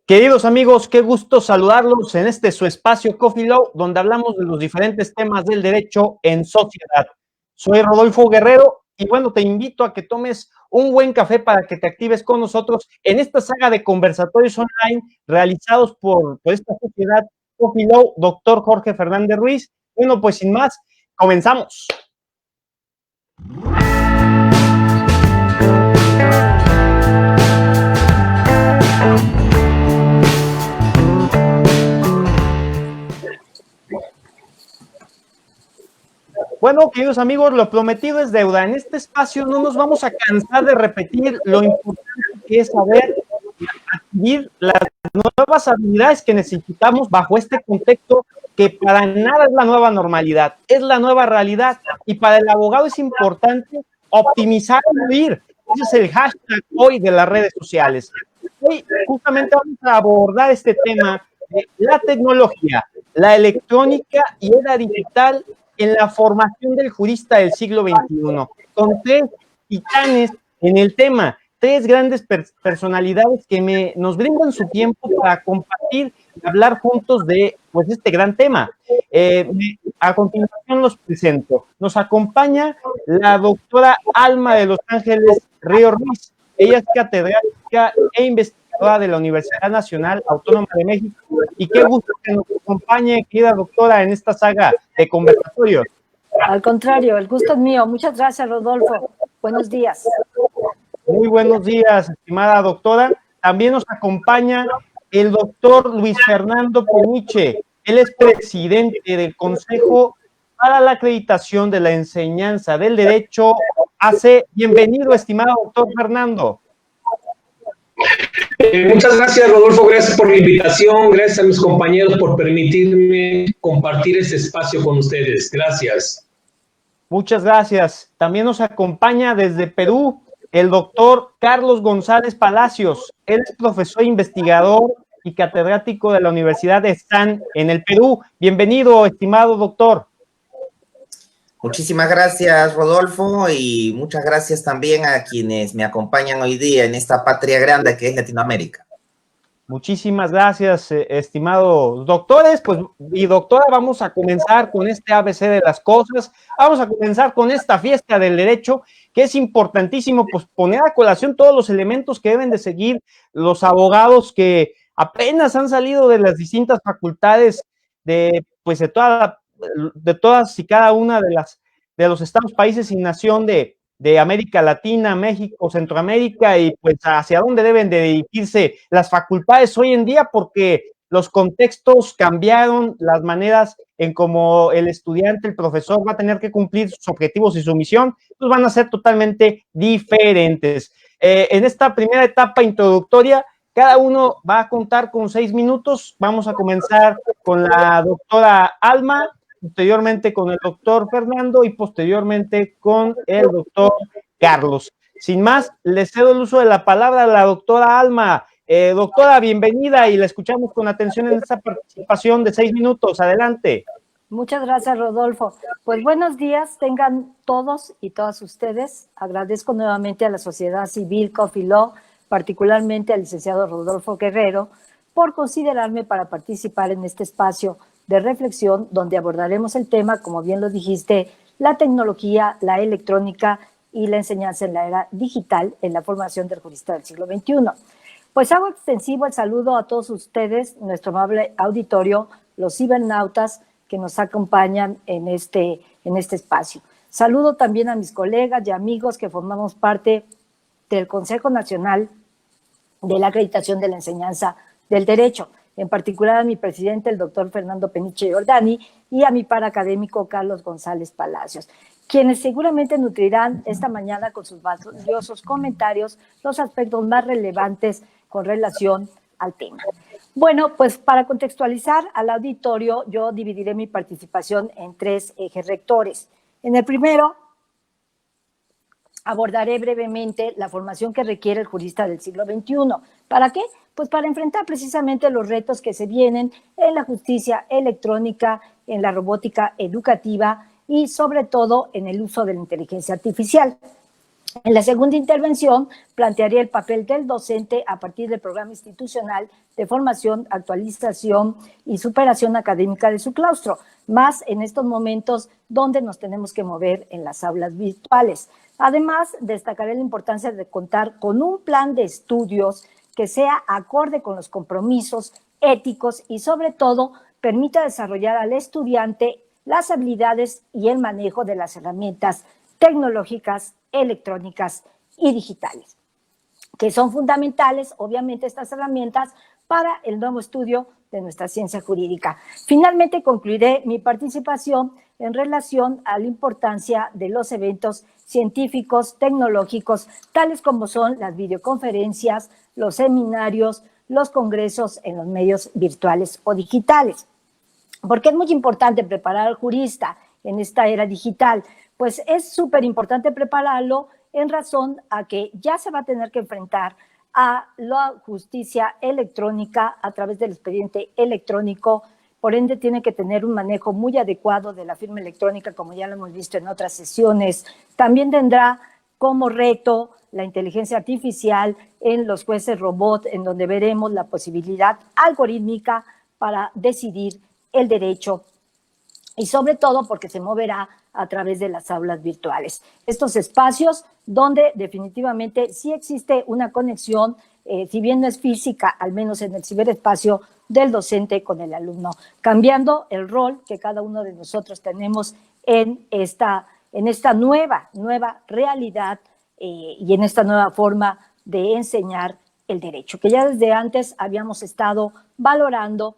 Queridos amigos, qué gusto saludarlos en este su espacio Coffee Law, donde hablamos de los diferentes temas del derecho en sociedad. Soy Rodolfo Guerrero y bueno, te invito a que tomes un buen café para que te actives con nosotros en esta saga de conversatorios online realizados por esta sociedad Coffee Law, doctor Jorge Fernández Ruiz. Bueno, pues sin más, comenzamos. Bueno, queridos amigos, lo prometido es deuda. En este espacio no nos vamos a cansar de repetir lo importante que es saber adquirir las nuevas habilidades que necesitamos bajo este contexto que para nada es la nueva normalidad, es la nueva realidad. Y para el abogado es importante optimizar y vivir. Ese es el hashtag hoy de las redes sociales. Hoy justamente vamos a abordar este tema de la tecnología, la electrónica y era digital en la formación del jurista del siglo XXI, con tres titanes en el tema, tres grandes personalidades que nos brindan su tiempo para compartir y hablar juntos de pues, este gran tema. A continuación los presento. Nos acompaña la doctora Alma de Los Ángeles Río Ruiz. Ella es catedrática e investigadora de la Universidad Nacional Autónoma de México. Y qué gusto que nos acompañe, querida doctora, en esta saga de conversatorios. Al contrario, el gusto es mío. Muchas gracias, Rodolfo. Buenos días. Muy buenos días, estimada doctora. También nos acompaña el doctor Luis Fernando Peniche. Él es presidente del Consejo para la Acreditación de la Enseñanza del Derecho. Bienvenido, estimado doctor Fernando. Muchas gracias, Rodolfo, gracias por la invitación, gracias a mis compañeros por permitirme compartir este espacio con ustedes. Gracias. Muchas gracias. También nos acompaña desde Perú el doctor Carlos González Palacios. Él es profesor investigador y catedrático de la Universidad de San en el Perú. Bienvenido, estimado doctor. Muchísimas gracias, Rodolfo, y muchas gracias también a quienes me acompañan hoy día en esta patria grande que es Latinoamérica. Muchísimas gracias, estimados doctores. Pues, y doctora, vamos a comenzar con este ABC de las cosas. Vamos a comenzar con esta fiesta del derecho, que es importantísimo, pues, poner a colación todos los elementos que deben de seguir los abogados que apenas han salido de las distintas facultades de todas y cada una de los estados, países y nación de América Latina, México, Centroamérica, y pues hacia dónde deben de dirigirse las facultades hoy en día, porque los contextos cambiaron, las maneras en cómo el estudiante, el profesor va a tener que cumplir sus objetivos y su misión, pues van a ser totalmente diferentes. En esta primera etapa introductoria, cada uno va a contar con 6 minutos. Vamos a comenzar con la doctora Alma, posteriormente con el doctor Fernando y posteriormente con el doctor Carlos. Sin más, le cedo el uso de la palabra a la doctora Alma. Doctora, bienvenida y la escuchamos con atención en esta participación de 6 minutos. Adelante. Muchas gracias, Rodolfo. Pues buenos días, tengan todos y todas ustedes. Agradezco nuevamente a la sociedad civil Coffee Law, particularmente al licenciado Rodolfo Guerrero, por considerarme para participar en este espacio de reflexión donde abordaremos el tema, como bien lo dijiste, la tecnología, la electrónica y la enseñanza en la era digital en la formación del jurista del siglo XXI. Pues hago extensivo el saludo a todos ustedes, nuestro amable auditorio, los cibernautas que nos acompañan en este espacio. Saludo también a mis colegas y amigos que formamos parte del Consejo Nacional de la Acreditación de la Enseñanza del Derecho, en particular a mi presidente, el doctor Fernando Peniche Giordani, y a mi par académico, Carlos González Palacios, quienes seguramente nutrirán esta mañana con sus valiosos comentarios los aspectos más relevantes con relación al tema. Bueno, pues para contextualizar al auditorio, yo dividiré mi participación en 3 ejes rectores. En el primero, abordaré brevemente la formación que requiere el jurista del siglo XXI. ¿Para qué? Pues para enfrentar precisamente los retos que se vienen en la justicia electrónica, en la robótica educativa y sobre todo en el uso de la inteligencia artificial. En la segunda intervención plantearía el papel del docente a partir del programa institucional de formación, actualización y superación académica de su claustro, más en estos momentos donde nos tenemos que mover en las aulas virtuales. Además, destacaré la importancia de contar con un plan de estudios que sea acorde con los compromisos éticos y, sobre todo, permita desarrollar al estudiante las habilidades y el manejo de las herramientas tecnológicas, electrónicas y digitales, que son fundamentales, obviamente, estas herramientas para el nuevo estudio de nuestra ciencia jurídica. Finalmente, concluiré mi participación en relación a la importancia de los eventos científicos, tecnológicos, tales como son las videoconferencias, los seminarios, los congresos en los medios virtuales o digitales. Porque es muy importante preparar al jurista en esta era digital. Pues es súper importante prepararlo en razón a que ya se va a tener que enfrentar a la justicia electrónica a través del expediente electrónico. Por ende, tiene que tener un manejo muy adecuado de la firma electrónica, como ya lo hemos visto en otras sesiones. También tendrá como reto la inteligencia artificial en los jueces robot, en donde veremos la posibilidad algorítmica para decidir el derecho, y sobre todo porque se moverá a través de las aulas virtuales. Estos espacios donde definitivamente sí existe una conexión, si bien no es física, al menos en el ciberespacio del docente con el alumno, cambiando el rol que cada uno de nosotros tenemos en esta nueva realidad y en esta nueva forma de enseñar el derecho, que ya desde antes habíamos estado valorando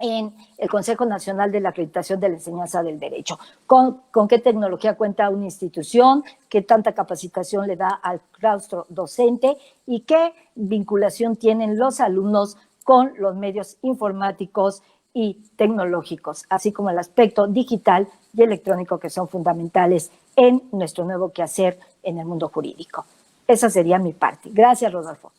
en el Consejo Nacional de la Acreditación de la Enseñanza del Derecho. ¿Con qué tecnología cuenta una institución? ¿Qué tanta capacitación le da al claustro docente? ¿Y qué vinculación tienen los alumnos con los medios informáticos y tecnológicos, así como el aspecto digital y electrónico, que son fundamentales en nuestro nuevo quehacer en el mundo jurídico? Esa sería mi parte. Gracias, Rodolfo.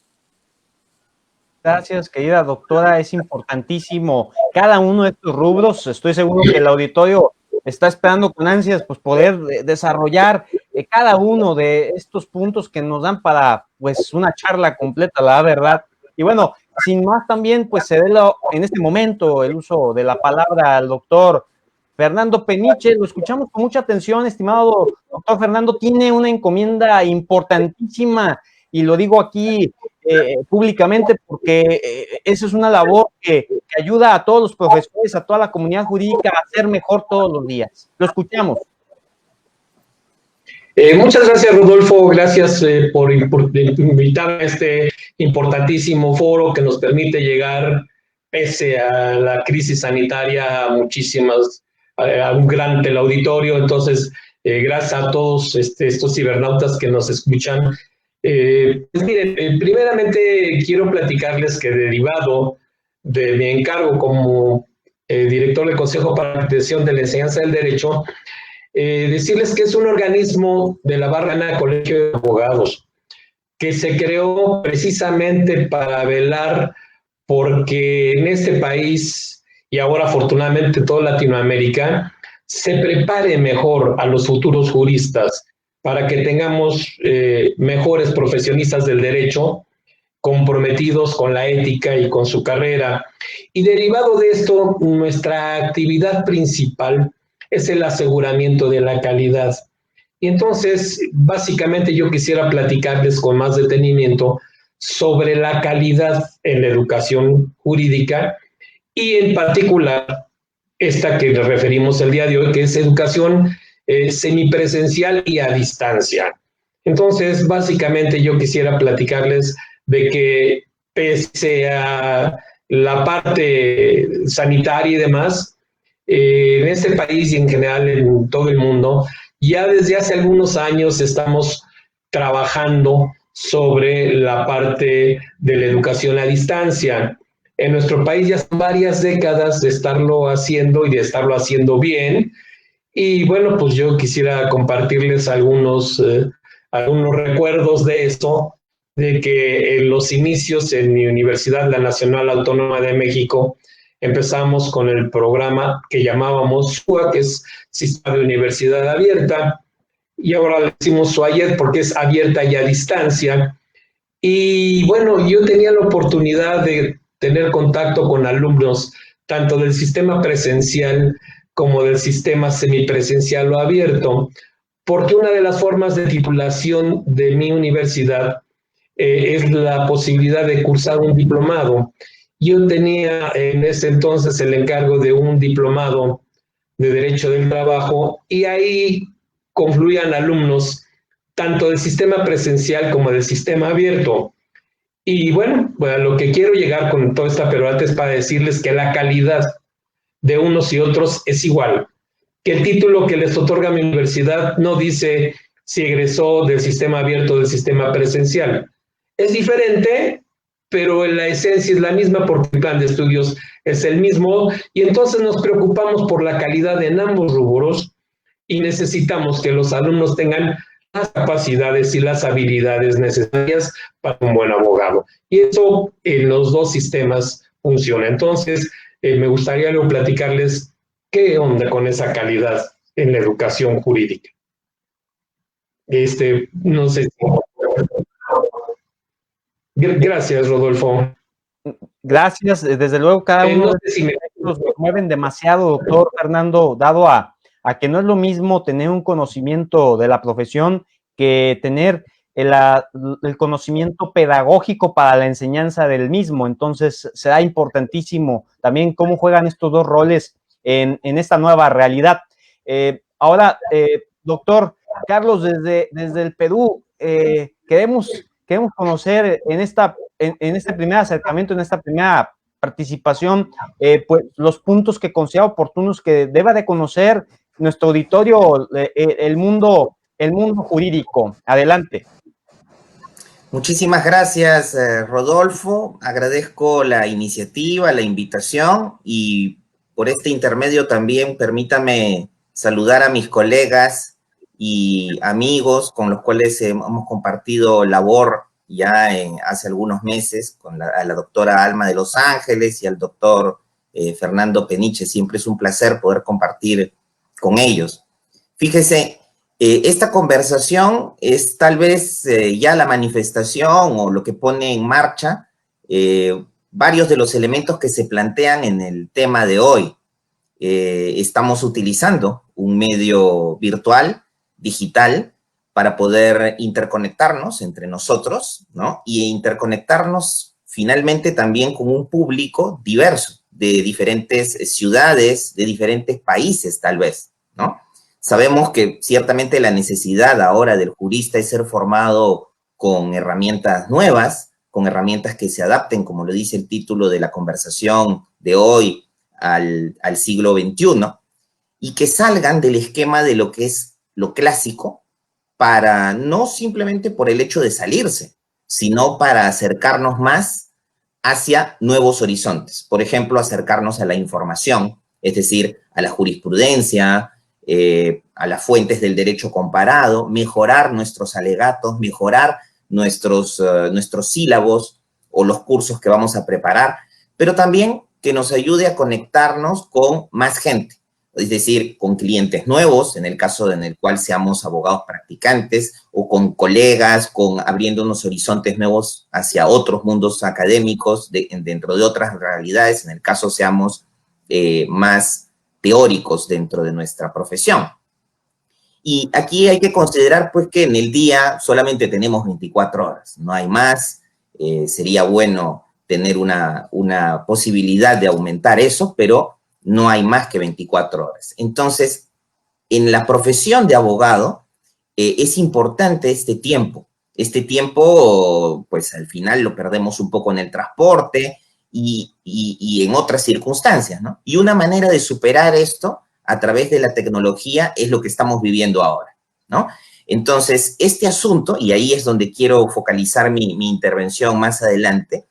Gracias, querida doctora. Es importantísimo cada uno de estos rubros. Estoy seguro que el auditorio está esperando con ansias pues, poder desarrollar cada uno de estos puntos que nos dan para pues, una charla completa, la verdad. Y bueno, sin más también, pues se dé en este momento el uso de la palabra al doctor Fernando Peniche. Lo escuchamos con mucha atención, estimado doctor Fernando. Tiene una encomienda importantísima y lo digo aquí públicamente porque esa es una labor que ayuda a todos los profesores, a toda la comunidad jurídica a ser mejor todos los días. Lo escuchamos. Muchas gracias, Rodolfo. Gracias por invitarme a este importantísimo foro que nos permite llegar, pese a la crisis sanitaria, a un gran teleauditorio. Entonces, gracias a todos estos cibernautas que nos escuchan. Pues miren, primeramente quiero platicarles que, derivado de mi encargo como director del Consejo para la Acreditación de la Enseñanza del Derecho, decirles que es un organismo de la Barra Colegio de Abogados que se creó precisamente para velar porque en este país, y ahora afortunadamente en toda Latinoamérica, se prepare mejor a los futuros juristas para que tengamos mejores profesionistas del derecho comprometidos con la ética y con su carrera. Y derivado de esto, nuestra actividad principal es el aseguramiento de la calidad. Y entonces, básicamente yo quisiera platicarles con más detenimiento sobre la calidad en la educación jurídica y en particular esta que nos referimos el día de hoy, que es educación semipresencial y a distancia. Entonces, básicamente yo quisiera platicarles de que pese a la parte sanitaria y demás, en este país y en general en todo el mundo, ya desde hace algunos años estamos trabajando sobre la parte de la educación a distancia. En nuestro país ya son varias décadas de estarlo haciendo y de estarlo haciendo bien. Y bueno, pues yo quisiera compartirles algunos recuerdos de esto, de que en los inicios en mi universidad, la Nacional Autónoma de México, empezamos con el programa que llamábamos SUA, que es Sistema de Universidad Abierta, y ahora le decimos SUAYED porque es abierta y a distancia. Y bueno, yo tenía la oportunidad de tener contacto con alumnos tanto del sistema presencial como del sistema semipresencial o abierto, porque una de las formas de titulación de mi universidad es la posibilidad de cursar un diplomado. Yo tenía en ese entonces el encargo de un diplomado de Derecho del Trabajo y ahí confluían alumnos tanto del sistema presencial como del sistema abierto. Y bueno, lo que quiero llegar con toda esta perorata es para decirles que la calidad de unos y otros es igual, que el título que les otorga mi universidad no dice si egresó del sistema abierto o del sistema presencial. Es diferente, pero la esencia es la misma porque el plan de estudios es el mismo y entonces nos preocupamos por la calidad en ambos rubros y necesitamos que los alumnos tengan las capacidades y las habilidades necesarias para un buen abogado. Y eso en los dos sistemas funciona. Entonces, me gustaría luego platicarles qué onda con esa calidad en la educación jurídica. No sé. Gracias, Rodolfo. Gracias, desde luego cada uno No de sé si me... nos mueven demasiado, doctor Fernando, dado a que no es lo mismo tener un conocimiento de la profesión que tener el conocimiento pedagógico para la enseñanza del mismo. Entonces, será importantísimo también cómo juegan estos dos roles en esta nueva realidad. Ahora, doctor Carlos, desde el Perú, queremos conocer en este primer acercamiento, en esta primera participación, pues los puntos que considera oportunos que deba de conocer nuestro auditorio, el mundo jurídico. Adelante. Muchísimas gracias, Rodolfo. Agradezco la iniciativa, la invitación y por este intermedio también permítame saludar a mis colegas y amigos con los cuales hemos compartido labor ya hace algunos meses, a la doctora Alma de Los Ángeles y al doctor Fernando Peniche. Siempre es un placer poder compartir con ellos. Fíjese, esta conversación es tal vez ya la manifestación o lo que pone en marcha varios de los elementos que se plantean en el tema de hoy. Estamos utilizando un medio virtual, digital, para poder interconectarnos entre nosotros, ¿no? Y interconectarnos finalmente también con un público diverso, de diferentes ciudades, de diferentes países tal vez, ¿no? Sabemos que ciertamente la necesidad ahora del jurista es ser formado con herramientas nuevas, con herramientas que se adapten, como lo dice el título de la conversación de hoy, al siglo XXI, y que salgan del esquema de lo que es lo clásico, para no simplemente por el hecho de salirse, sino para acercarnos más hacia nuevos horizontes. Por ejemplo, acercarnos a la información, es decir, a la jurisprudencia, a las fuentes del derecho comparado, mejorar nuestros alegatos, mejorar nuestros sílabos o los cursos que vamos a preparar, pero también que nos ayude a conectarnos con más gente, es decir, con clientes nuevos, en el caso en el cual seamos abogados practicantes, o con colegas, abriendo unos horizontes nuevos hacia otros mundos académicos, dentro de otras realidades, en el caso seamos más teóricos dentro de nuestra profesión. Y aquí hay que considerar, pues, que en el día solamente tenemos 24 horas, no hay más. Sería bueno tener una posibilidad de aumentar eso, pero no hay más que 24 horas. Entonces, en la profesión de abogado es importante este tiempo. Este tiempo, pues, al final lo perdemos un poco en el transporte y en otras circunstancias, ¿no? Y una manera de superar esto a través de la tecnología es lo que estamos viviendo ahora, ¿no? Entonces, este asunto, y ahí es donde quiero focalizar mi intervención más adelante,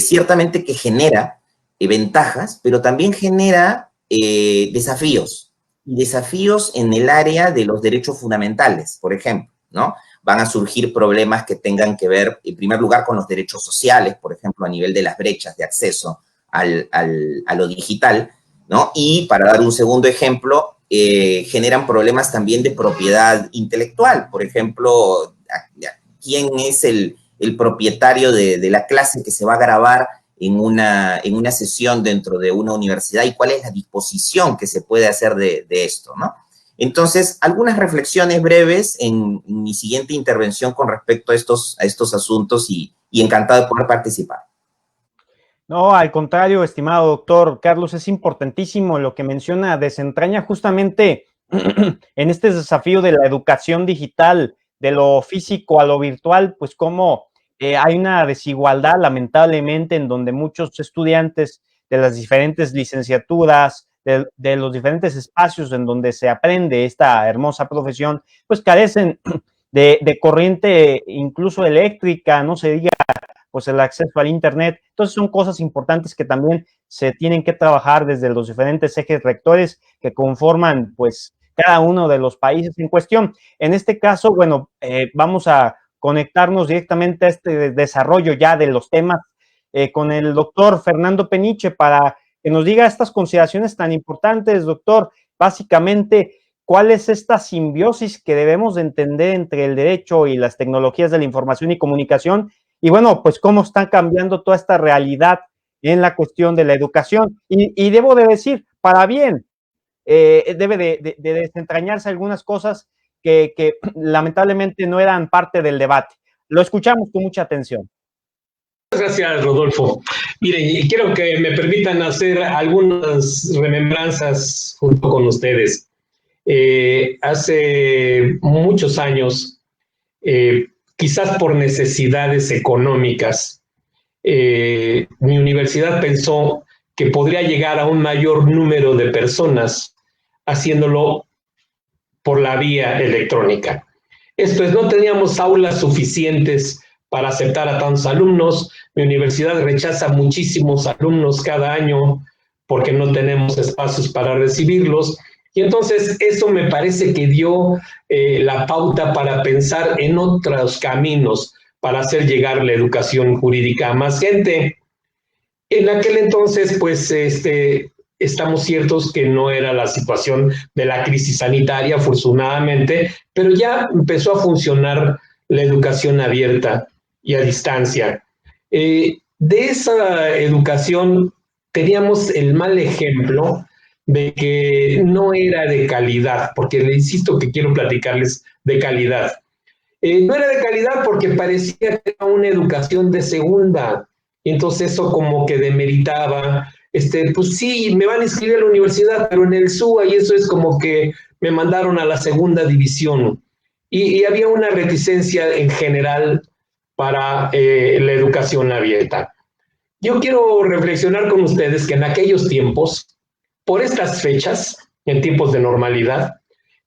ciertamente que genera ventajas, pero también genera desafíos, y desafíos en el área de los derechos fundamentales, por ejemplo, ¿no? Van a surgir problemas que tengan que ver, en primer lugar, con los derechos sociales, por ejemplo, a nivel de las brechas de acceso a lo digital, ¿no? Y para dar un segundo ejemplo, generan problemas también de propiedad intelectual. Por ejemplo, ¿quién es el propietario de la clase que se va a grabar en una sesión dentro de una universidad y cuál es la disposición que se puede hacer de esto, ¿no? Entonces, algunas reflexiones breves en mi siguiente intervención con respecto a estos asuntos y encantado de poder participar. No, al contrario, estimado doctor Carlos, es importantísimo lo que menciona, desentraña justamente en este desafío de la educación digital, de lo físico a lo virtual, pues cómo hay una desigualdad lamentablemente en donde muchos estudiantes de las diferentes licenciaturas, de los diferentes espacios en donde se aprende esta hermosa profesión, pues carecen de corriente incluso eléctrica, no se diga pues el acceso al internet. Entonces son cosas importantes que también se tienen que trabajar desde los diferentes ejes rectores que conforman pues cada uno de los países en cuestión. En este caso, bueno, vamos a conectarnos directamente a este desarrollo ya de los temas con el doctor Fernando Peniche para que nos diga estas consideraciones tan importantes, doctor. Básicamente, ¿cuál es esta simbiosis que debemos de entender entre el derecho y las tecnologías de la información y comunicación? Y bueno, pues cómo están cambiando toda esta realidad en la cuestión de la educación. Y debo de decir, para bien, debe de desentrañarse algunas cosas que lamentablemente no eran parte del debate. Lo escuchamos con mucha atención. Gracias, Rodolfo. Miren, y quiero que me permitan hacer algunas remembranzas junto con ustedes. Hace muchos años, quizás por necesidades económicas, mi universidad pensó que podría llegar a un mayor número de personas haciéndolo por la vía electrónica. Esto es, no teníamos aulas suficientes para aceptar a tantos alumnos. Mi universidad rechaza muchísimos alumnos cada año porque no tenemos espacios para recibirlos. Y entonces eso me parece que dio la pauta para pensar en otros caminos para hacer llegar la educación jurídica a más gente. En aquel entonces, pues, estamos ciertos que no era la situación de la crisis sanitaria, afortunadamente, pero ya empezó a funcionar la educación abierta y a distancia. De esa educación teníamos el mal ejemplo de que no era de calidad, porque le insisto que quiero platicarles de calidad. No era de calidad porque parecía que era una educación de segunda, y entonces eso como que demeritaba, pues sí, me van a inscribir a la universidad, pero en el SUA, y eso es como que me mandaron a la segunda división. Y había una reticencia en general para la educación abierta. Yo quiero reflexionar con ustedes que en aquellos tiempos, por estas fechas, en tiempos de normalidad,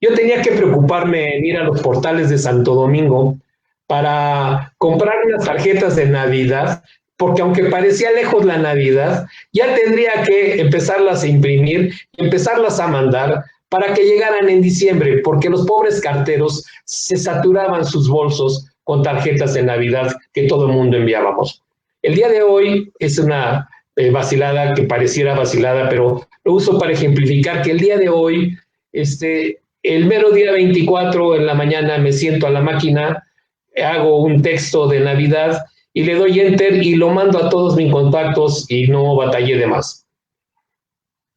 yo tenía que preocuparme en ir a los portales de Santo Domingo para comprar unas tarjetas de Navidad, porque aunque parecía lejos la Navidad, ya tendría que empezarlas a imprimir, empezarlas a mandar para que llegaran en diciembre, porque los pobres carteros se saturaban sus bolsos con tarjetas de Navidad que todo el mundo enviábamos. El día de hoy es una vacilada que pareciera vacilada, pero lo uso para ejemplificar que el día de hoy, el mero día 24 en la mañana me siento a la máquina, hago un texto de Navidad y le doy enter y lo mando a todos mis contactos y no batallé de más.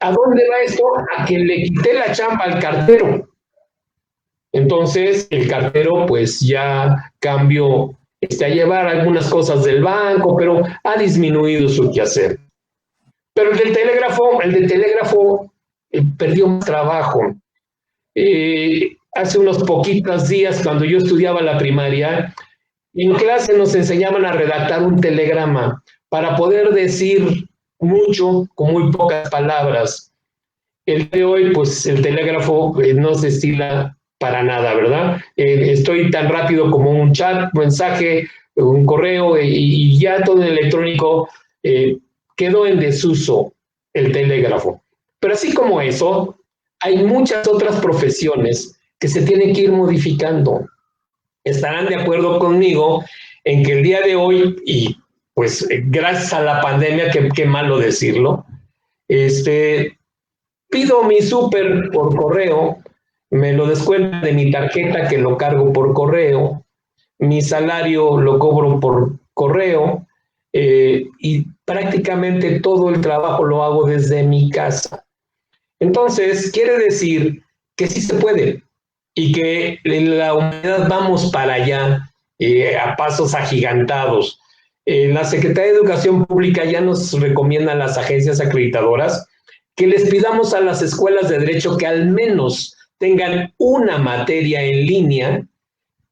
¿A dónde va esto? A que le quité la chamba al cartero. Entonces el cartero pues ya cambió a llevar algunas cosas del banco, pero ha disminuido su quehacer. Pero el del telégrafo perdió más trabajo. Hace unos poquitos días, cuando yo estudiaba la primaria, en clase nos enseñaban a redactar un telegrama para poder decir mucho con muy pocas palabras. El día de hoy, pues el telégrafo no se estila para nada, ¿verdad? Estoy tan rápido como un chat, un mensaje, un correo y ya todo en electrónico quedó en desuso el telégrafo. Pero así como eso, hay muchas otras profesiones que se tienen que ir modificando. Estarán de acuerdo conmigo en que el día de hoy, y pues gracias a la pandemia, qué malo decirlo, pido mi súper por correo, me lo descuentan de mi tarjeta que lo cargo por correo, mi salario lo cobro por correo, y prácticamente todo el trabajo lo hago desde mi casa. Entonces, quiere decir que sí se puede y que la humanidad vamos para allá a pasos agigantados. La Secretaría de Educación Pública ya nos recomienda a las agencias acreditadoras que les pidamos a las escuelas de derecho que al menos tengan una materia en línea,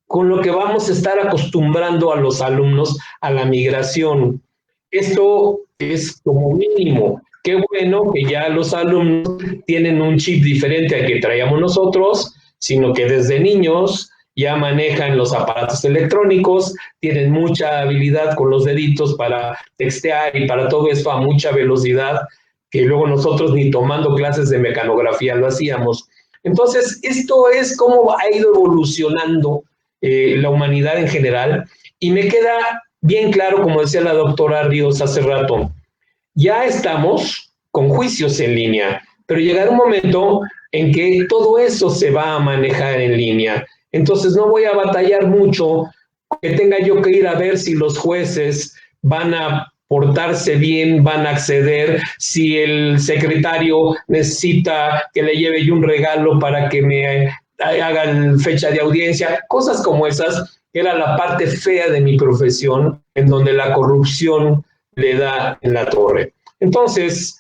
con lo que vamos a estar acostumbrando a los alumnos a la migración. Esto es como mínimo. Qué bueno que ya los alumnos tienen un chip diferente al que traíamos nosotros, sino que desde niños ya manejan los aparatos electrónicos, tienen mucha habilidad con los deditos para textear y para todo esto a mucha velocidad, que luego nosotros ni tomando clases de mecanografía lo hacíamos. Entonces, esto es cómo ha ido evolucionando la humanidad en general, y me queda bien claro, como decía la doctora Ríos hace rato, ya estamos con juicios en línea, pero llegará un momento en que todo eso se va a manejar en línea. Entonces no voy a batallar mucho que tenga yo que ir a ver si los jueces van a portarse bien, van a acceder, si el secretario necesita que le lleve yo un regalo para que me hagan fecha de audiencia, cosas como esas, que era la parte fea de mi profesión, en donde la corrupción le da en la torre. Entonces,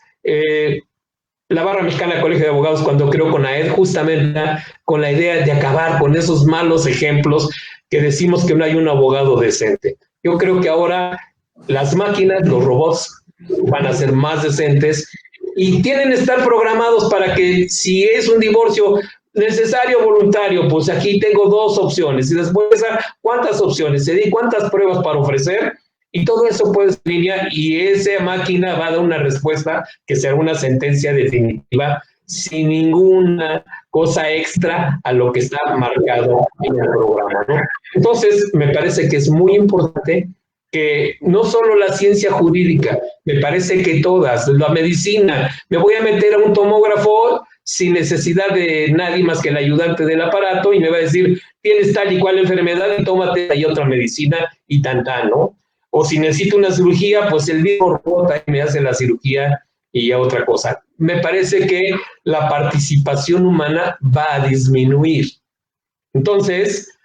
la Barra Mexicana del Colegio de Abogados, cuando creó CONAED, justamente con la idea de acabar con esos malos ejemplos que decimos que no hay un abogado decente. Yo creo que ahora las máquinas, los robots, van a ser más decentes y tienen que estar programados para que si es un divorcio necesario o voluntario, pues aquí tengo dos opciones y después cuántas opciones, se di cuántas pruebas para ofrecer, y todo eso puede ser en línea y esa máquina va a dar una respuesta que será una sentencia definitiva sin ninguna cosa extra a lo que está marcado en el programa, ¿no? Entonces, me parece que es muy importante que no solo la ciencia jurídica, me parece que todas, la medicina, me voy a meter a un tomógrafo sin necesidad de nadie más que el ayudante del aparato y me va a decir, tienes tal y cual enfermedad y tómate y otra medicina y tan, ¿no? O si necesito una cirugía, pues el mismo robot me hace la cirugía y ya otra cosa. Me parece que la participación humana va a disminuir. Entonces,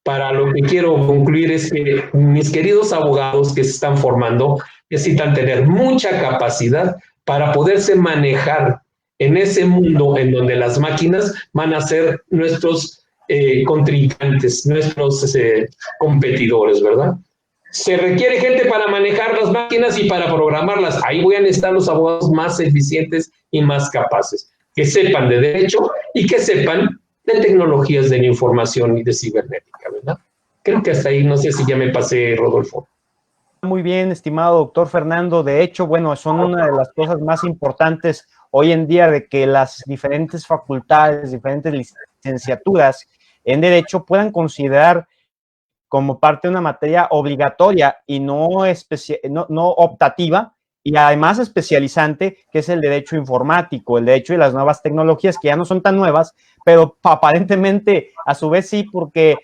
para lo que quiero concluir es que mis queridos abogados que se están formando necesitan tener mucha capacidad para poderse manejar en ese mundo en donde las máquinas van a ser nuestros contrincantes, nuestros competidores, ¿verdad? Se requiere gente para manejar las máquinas y para programarlas. Ahí voy a necesitar los abogados más eficientes y más capaces, que sepan de derecho y que sepan de tecnologías de la información y de cibernética, ¿verdad? Creo que hasta ahí, no sé si ya me pasé, Rodolfo. Muy bien, estimado doctor Fernando. De hecho, bueno, son una de las cosas más importantes hoy en día de que las diferentes facultades, diferentes licenciaturas en Derecho puedan considerar como parte de una materia obligatoria y no optativa, y además especializante, que es el derecho informático, el derecho de las nuevas tecnologías, que ya no son tan nuevas, pero aparentemente a su vez sí, porque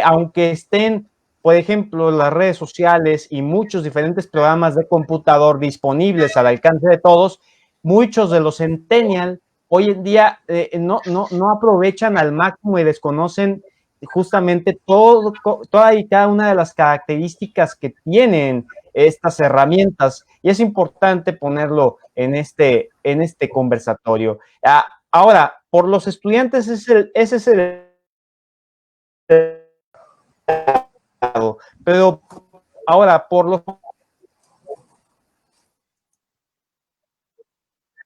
aunque estén, por ejemplo, las redes sociales y muchos diferentes programas de computador disponibles al alcance de todos, muchos de los centennials hoy en día no aprovechan al máximo y desconocen justamente toda y cada una de las características que tienen estas herramientas, y es importante ponerlo en este conversatorio. Ahora, por los estudiantes ese es el pero ahora por los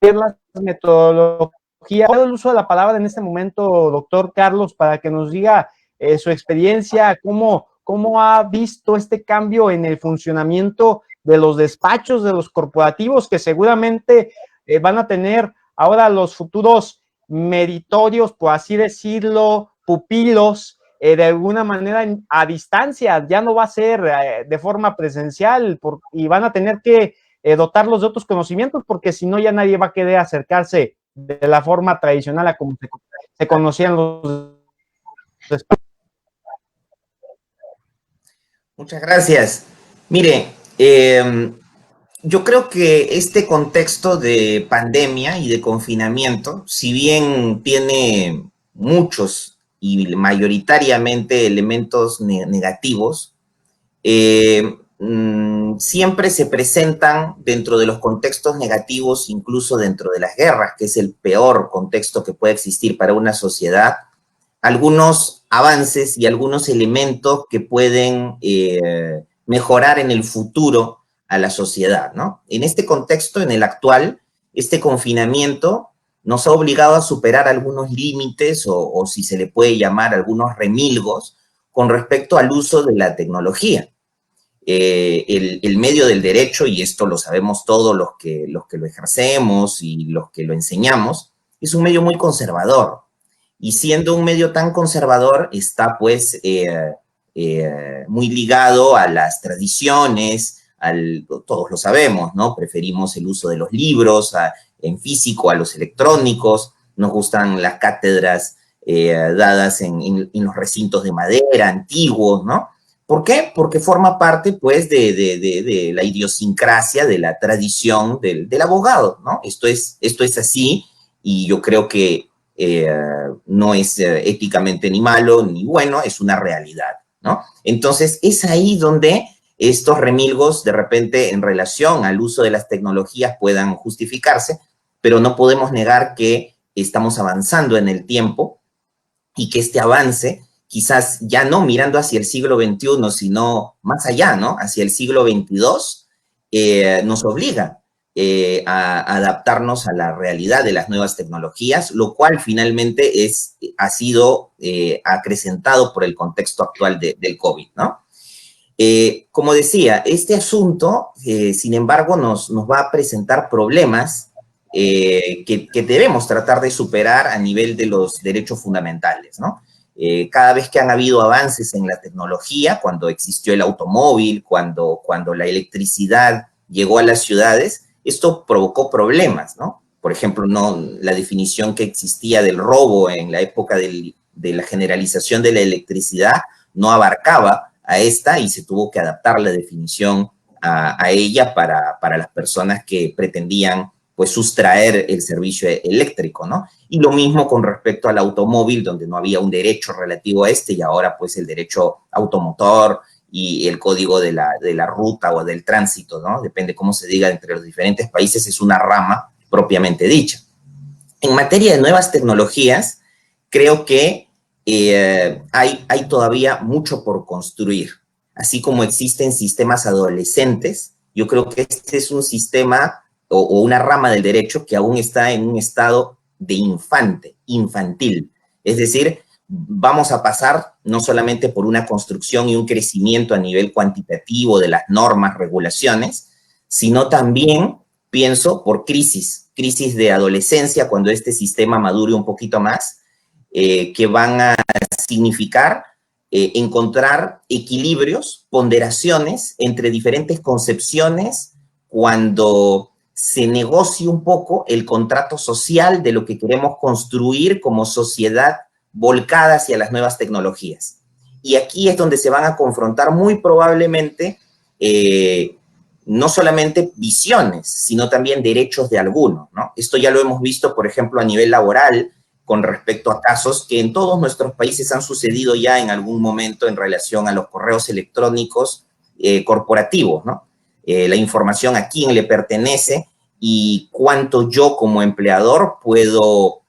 las metodologías, el uso de la palabra en este momento, doctor Carlos, para que nos diga su experiencia, cómo ha visto este cambio en el funcionamiento de los despachos, de los corporativos, que seguramente van a tener ahora los futuros meritorios, por así decirlo, pupilos, de alguna manera a distancia, ya no va a ser de forma presencial, y van a tener que dotarlos de otros conocimientos, porque si no ya nadie va a querer acercarse de la forma tradicional a como se conocían los despachos. Muchas gracias. Mire, yo creo que este contexto de pandemia y de confinamiento, si bien tiene muchos y mayoritariamente elementos negativos, siempre se presentan dentro de los contextos negativos, incluso dentro de las guerras, que es el peor contexto que puede existir para una sociedad, algunos avances y algunos elementos que pueden mejorar en el futuro a la sociedad, ¿no? En este contexto, en el actual, este confinamiento nos ha obligado a superar algunos límites o si se le puede llamar algunos remilgos con respecto al uso de la tecnología. El medio del derecho, y esto lo sabemos todos los que lo ejercemos y los que lo enseñamos, es un medio muy conservador. Y siendo un medio tan conservador, está pues muy ligado a las tradiciones, todos lo sabemos, ¿no? Preferimos el uso de los libros en físico a los electrónicos, nos gustan las cátedras dadas en los recintos de madera antiguos, ¿no? ¿Por qué? Porque forma parte, pues, de la idiosincrasia, de la tradición del abogado, ¿no? Esto es así, y yo creo que no es éticamente ni malo ni bueno, es una realidad, ¿no? Entonces, es ahí donde estos remilgos, de repente, en relación al uso de las tecnologías puedan justificarse, pero no podemos negar que estamos avanzando en el tiempo y que este avance, quizás ya no mirando hacia el siglo XXI, sino más allá, ¿no? Hacia el siglo XXII, nos obliga a adaptarnos a la realidad de las nuevas tecnologías, lo cual finalmente ha sido acrecentado por el contexto actual del COVID, ¿no? Como decía, este asunto, sin embargo, nos va a presentar problemas que debemos tratar de superar a nivel de los derechos fundamentales, ¿no? Cada vez que han habido avances en la tecnología, cuando existió el automóvil, cuando la electricidad llegó a las ciudades, esto provocó problemas, ¿no? Por ejemplo, la definición que existía del robo en la época de la generalización de la electricidad no abarcaba a esta y se tuvo que adaptar la definición a ella para las personas que pretendían pues sustraer el servicio eléctrico, ¿no? Y lo mismo con respecto al automóvil, donde no había un derecho relativo a este y ahora pues el derecho automotor y el código de la ruta o del tránsito, ¿no? Depende cómo se diga entre los diferentes países, es una rama propiamente dicha. En materia de nuevas tecnologías, creo que hay todavía mucho por construir. Así como existen sistemas adolescentes, yo creo que este es un sistema o una rama del derecho que aún está en un estado de infantil. Es decir, vamos a pasar no solamente por una construcción y un crecimiento a nivel cuantitativo de las normas, regulaciones, sino también, pienso, por crisis de adolescencia, cuando este sistema madure un poquito más, que van a significar encontrar equilibrios, ponderaciones entre diferentes concepciones cuando se negocie un poco el contrato social de lo que queremos construir como sociedad volcada hacia las nuevas tecnologías. Y aquí es donde se van a confrontar muy probablemente no solamente visiones, sino también derechos de algunos, ¿no? Esto ya lo hemos visto, por ejemplo, a nivel laboral, con respecto a casos que en todos nuestros países han sucedido ya en algún momento en relación a los correos electrónicos corporativos, ¿no? La información a quién le pertenece y cuánto yo como empleador puedo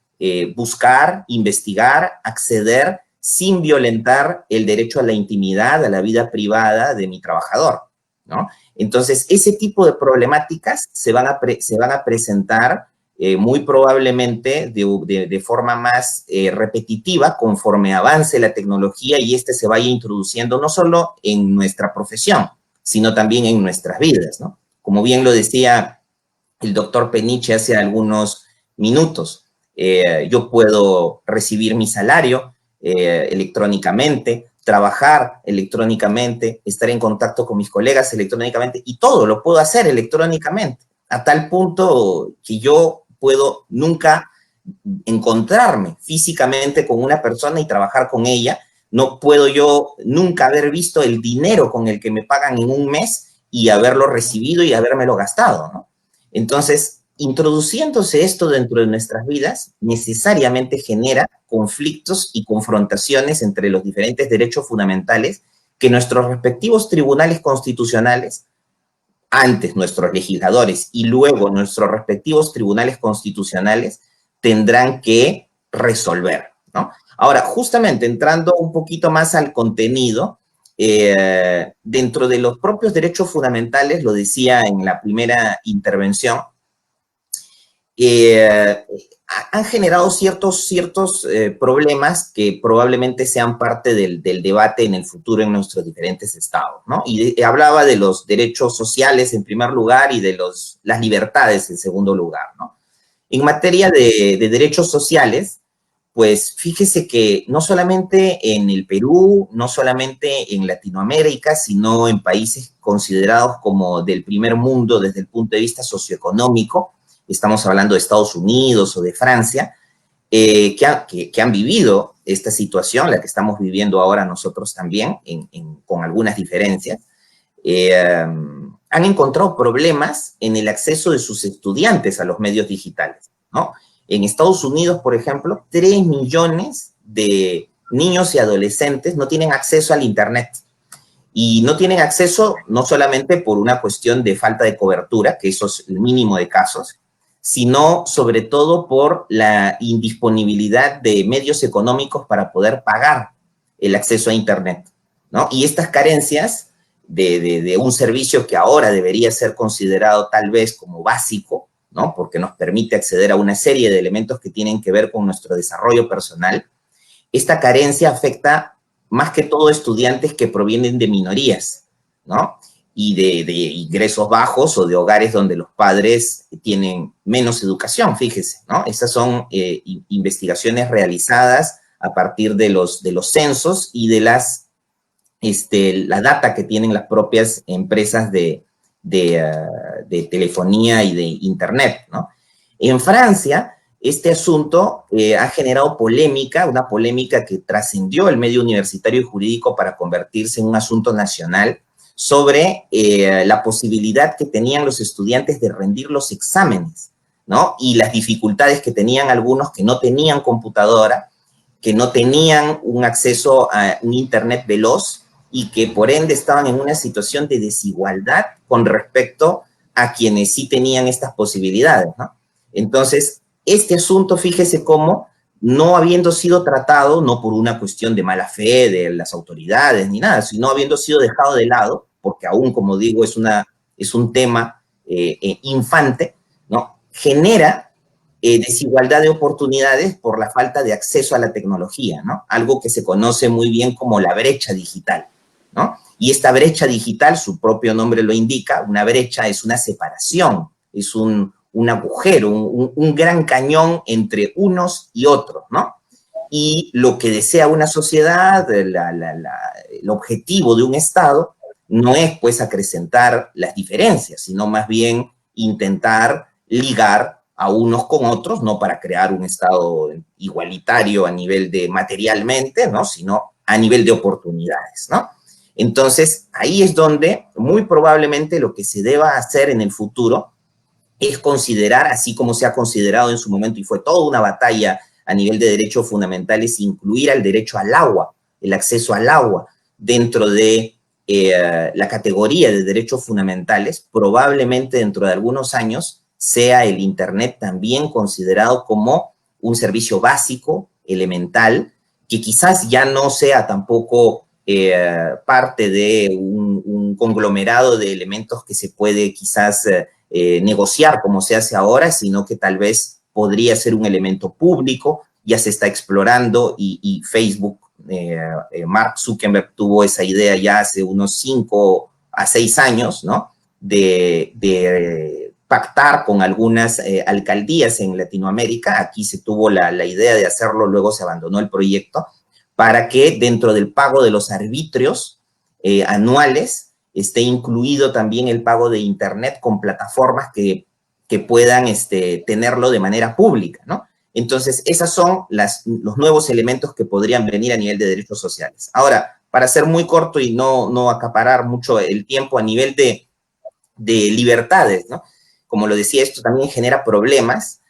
buscar, investigar, acceder sin violentar el derecho a la intimidad, a la vida privada de mi trabajador, ¿no? Entonces, ese tipo de problemáticas se van a presentar muy probablemente de forma más repetitiva conforme avance la tecnología y se vaya introduciendo no solo en nuestra profesión, sino también en nuestras vidas, ¿no? Como bien lo decía el doctor Peniche hace algunos minutos, yo puedo recibir mi salario electrónicamente, trabajar electrónicamente, estar en contacto con mis colegas electrónicamente y todo lo puedo hacer electrónicamente, a tal punto que yo puedo nunca encontrarme físicamente con una persona y trabajar con ella. No puedo yo nunca haber visto el dinero con el que me pagan en un mes y haberlo recibido y habérmelo gastado, ¿no? Entonces, introduciéndose esto dentro de nuestras vidas, necesariamente genera conflictos y confrontaciones entre los diferentes derechos fundamentales que nuestros respectivos tribunales constitucionales, antes nuestros legisladores y luego nuestros respectivos tribunales constitucionales, tendrán que resolver, ¿no? Ahora, justamente entrando un poquito más al contenido, dentro de los propios derechos fundamentales, lo decía en la primera intervención, han generado ciertos problemas que probablemente sean parte del debate en el futuro en nuestros diferentes estados, ¿no? Y hablaba de los derechos sociales en primer lugar y de las libertades en segundo lugar, ¿no? En materia de derechos sociales, pues fíjese que no solamente en el Perú, no solamente en Latinoamérica, sino en países considerados como del primer mundo desde el punto de vista socioeconómico, estamos hablando de Estados Unidos o de Francia, que han vivido esta situación, la que estamos viviendo ahora nosotros también, con algunas diferencias, han encontrado problemas en el acceso de sus estudiantes a los medios digitales, ¿no? En Estados Unidos, por ejemplo, 3 millones de niños y adolescentes no tienen acceso al Internet. Y no tienen acceso no solamente por una cuestión de falta de cobertura, que eso es el mínimo de casos, sino sobre todo por la indisponibilidad de medios económicos para poder pagar el acceso a Internet, ¿no? Y estas carencias de un servicio que ahora debería ser considerado tal vez como básico, ¿no? Porque nos permite acceder a una serie de elementos que tienen que ver con nuestro desarrollo personal. Esta carencia afecta más que todo estudiantes que provienen de minorías, ¿no? Y de ingresos bajos o de hogares donde los padres tienen menos educación, fíjese, ¿no? Estas son investigaciones realizadas a partir de los censos y de la data que tienen las propias empresas de telefonía y de Internet, ¿no? En Francia, este asunto ha generado polémica, una polémica que trascendió el medio universitario y jurídico para convertirse en un asunto nacional sobre la posibilidad que tenían los estudiantes de rendir los exámenes, ¿no? Y las dificultades que tenían algunos que no tenían computadora, que no tenían un acceso a un Internet veloz y que por ende estaban en una situación de desigualdad con respecto a quienes sí tenían estas posibilidades, ¿no? Entonces, este asunto, fíjese cómo, no habiendo sido tratado, no por una cuestión de mala fe de las autoridades ni nada, sino habiendo sido dejado de lado, porque aún, como digo, es un tema infante, ¿no? Genera desigualdad de oportunidades por la falta de acceso a la tecnología, ¿no? Algo que se conoce muy bien como la brecha digital, ¿no? Y esta brecha digital, su propio nombre lo indica, una brecha es una separación, es un agujero, un gran cañón entre unos y otros, ¿no? Y lo que desea una sociedad, el objetivo de un Estado, no es pues acrecentar las diferencias, sino más bien intentar ligar a unos con otros, no para crear un Estado igualitario a nivel de materialmente, ¿no? Sino a nivel de oportunidades, ¿no? Entonces, ahí es donde muy probablemente lo que se deba hacer en el futuro es considerar, así como se ha considerado en su momento, y fue toda una batalla a nivel de derechos fundamentales, incluir al derecho al agua, el acceso al agua, dentro de la categoría de derechos fundamentales. Probablemente dentro de algunos años sea el Internet también considerado como un servicio básico, elemental, que quizás ya no sea tampoco parte de un conglomerado de elementos que se puede quizás negociar como se hace ahora, sino que tal vez podría ser un elemento público, ya se está explorando y Facebook, Mark Zuckerberg tuvo esa idea ya hace unos 5 a 6 años, ¿no? De pactar con algunas alcaldías en Latinoamérica. Aquí se tuvo la idea de hacerlo, luego se abandonó el proyecto, para que dentro del pago de los arbitrios anuales esté incluido también el pago de Internet con plataformas que puedan tenerlo de manera pública, ¿no? Entonces, esos son los nuevos elementos que podrían venir a nivel de derechos sociales. Ahora, para ser muy corto y no acaparar mucho el tiempo a nivel de libertades, ¿no? Como lo decía, esto también genera problemas,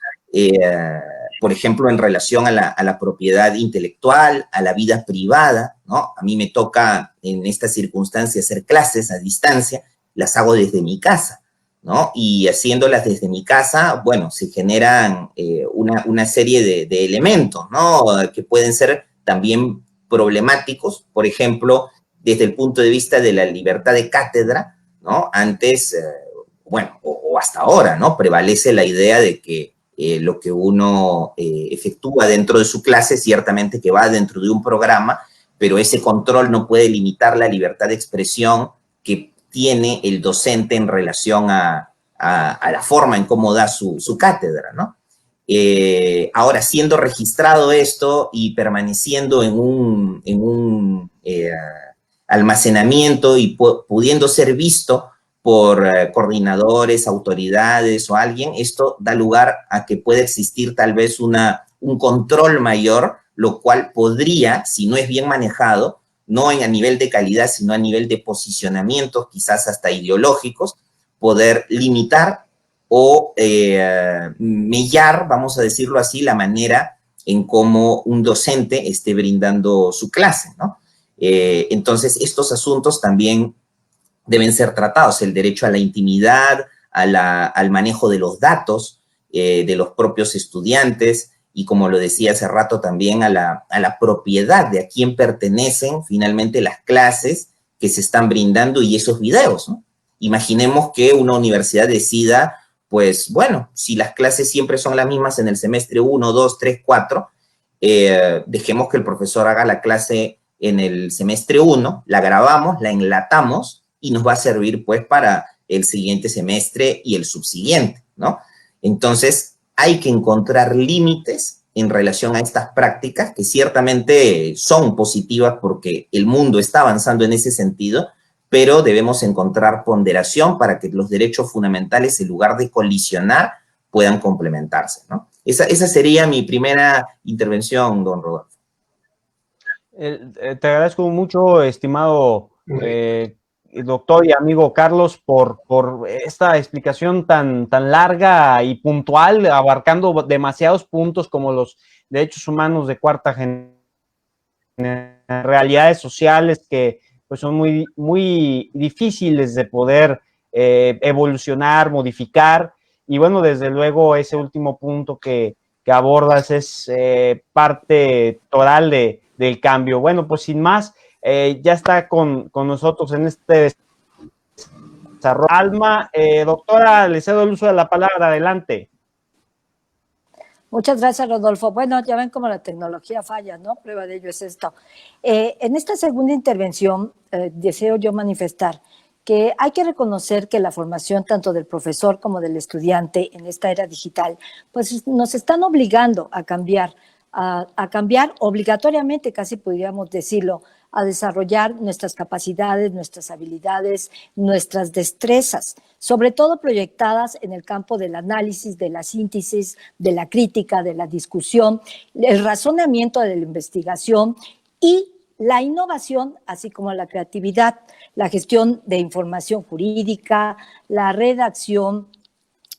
por ejemplo, en relación a la propiedad intelectual, a la vida privada, ¿no? A mí me toca en estas circunstancias hacer clases a distancia, las hago desde mi casa, ¿no? Y haciéndolas desde mi casa, bueno, se generan una serie de elementos, ¿no? Que pueden ser también problemáticos, por ejemplo, desde el punto de vista de la libertad de cátedra, ¿no? Antes, bueno, o hasta ahora, ¿no? Prevalece la idea de que lo que uno efectúa dentro de su clase, ciertamente que va dentro de un programa, pero ese control no puede limitar la libertad de expresión que tiene el docente en relación a la forma en cómo da su cátedra, ¿no? Ahora, siendo registrado esto y permaneciendo en un almacenamiento y pudiendo ser visto por coordinadores, autoridades o alguien, esto da lugar a que pueda existir tal vez un control mayor, lo cual podría, si no es bien manejado, no a nivel de calidad, sino a nivel de posicionamientos, quizás hasta ideológicos, poder limitar o mellar, vamos a decirlo así, la manera en cómo un docente esté brindando su clase, ¿no? Entonces, estos asuntos también deben ser tratados, el derecho a la intimidad, al manejo de los datos de los propios estudiantes y, como lo decía hace rato, también a la propiedad de a quién pertenecen finalmente las clases que se están brindando y esos videos, ¿no? Imaginemos que una universidad decida, pues bueno, si las clases siempre son las mismas en el semestre 1, 2, 3, 4, dejemos que el profesor haga la clase en el semestre 1, la grabamos, la enlatamos y nos va a servir pues para el siguiente semestre y el subsiguiente, ¿no? Entonces, hay que encontrar límites en relación a estas prácticas que ciertamente son positivas porque el mundo está avanzando en ese sentido, pero debemos encontrar ponderación para que los derechos fundamentales, en lugar de colisionar, puedan complementarse, ¿no? Esa sería mi primera intervención, don Rodolfo. Te agradezco mucho, estimado doctor y amigo Carlos, por esta explicación tan larga y puntual, abarcando demasiados puntos como los derechos humanos de cuarta generación, realidades sociales que pues son muy difíciles de poder evolucionar, modificar, y bueno, desde luego ese último punto que abordas es parte total del cambio. Bueno, pues sin más, ya está con nosotros en este desarrollo. Alma, doctora, le cedo el uso de la palabra, adelante. Muchas gracias, Rodolfo. Bueno, ya ven cómo la tecnología falla, ¿no? Prueba de ello es esto. En esta segunda intervención, deseo yo manifestar que hay que reconocer que la formación tanto del profesor como del estudiante en esta era digital, pues nos están obligando a cambiar obligatoriamente, casi podríamos decirlo, a desarrollar nuestras capacidades, nuestras habilidades, nuestras destrezas, sobre todo proyectadas en el campo del análisis, de la síntesis, de la crítica, de la discusión, el razonamiento de la investigación y la innovación, así como la creatividad, la gestión de información jurídica, la redacción,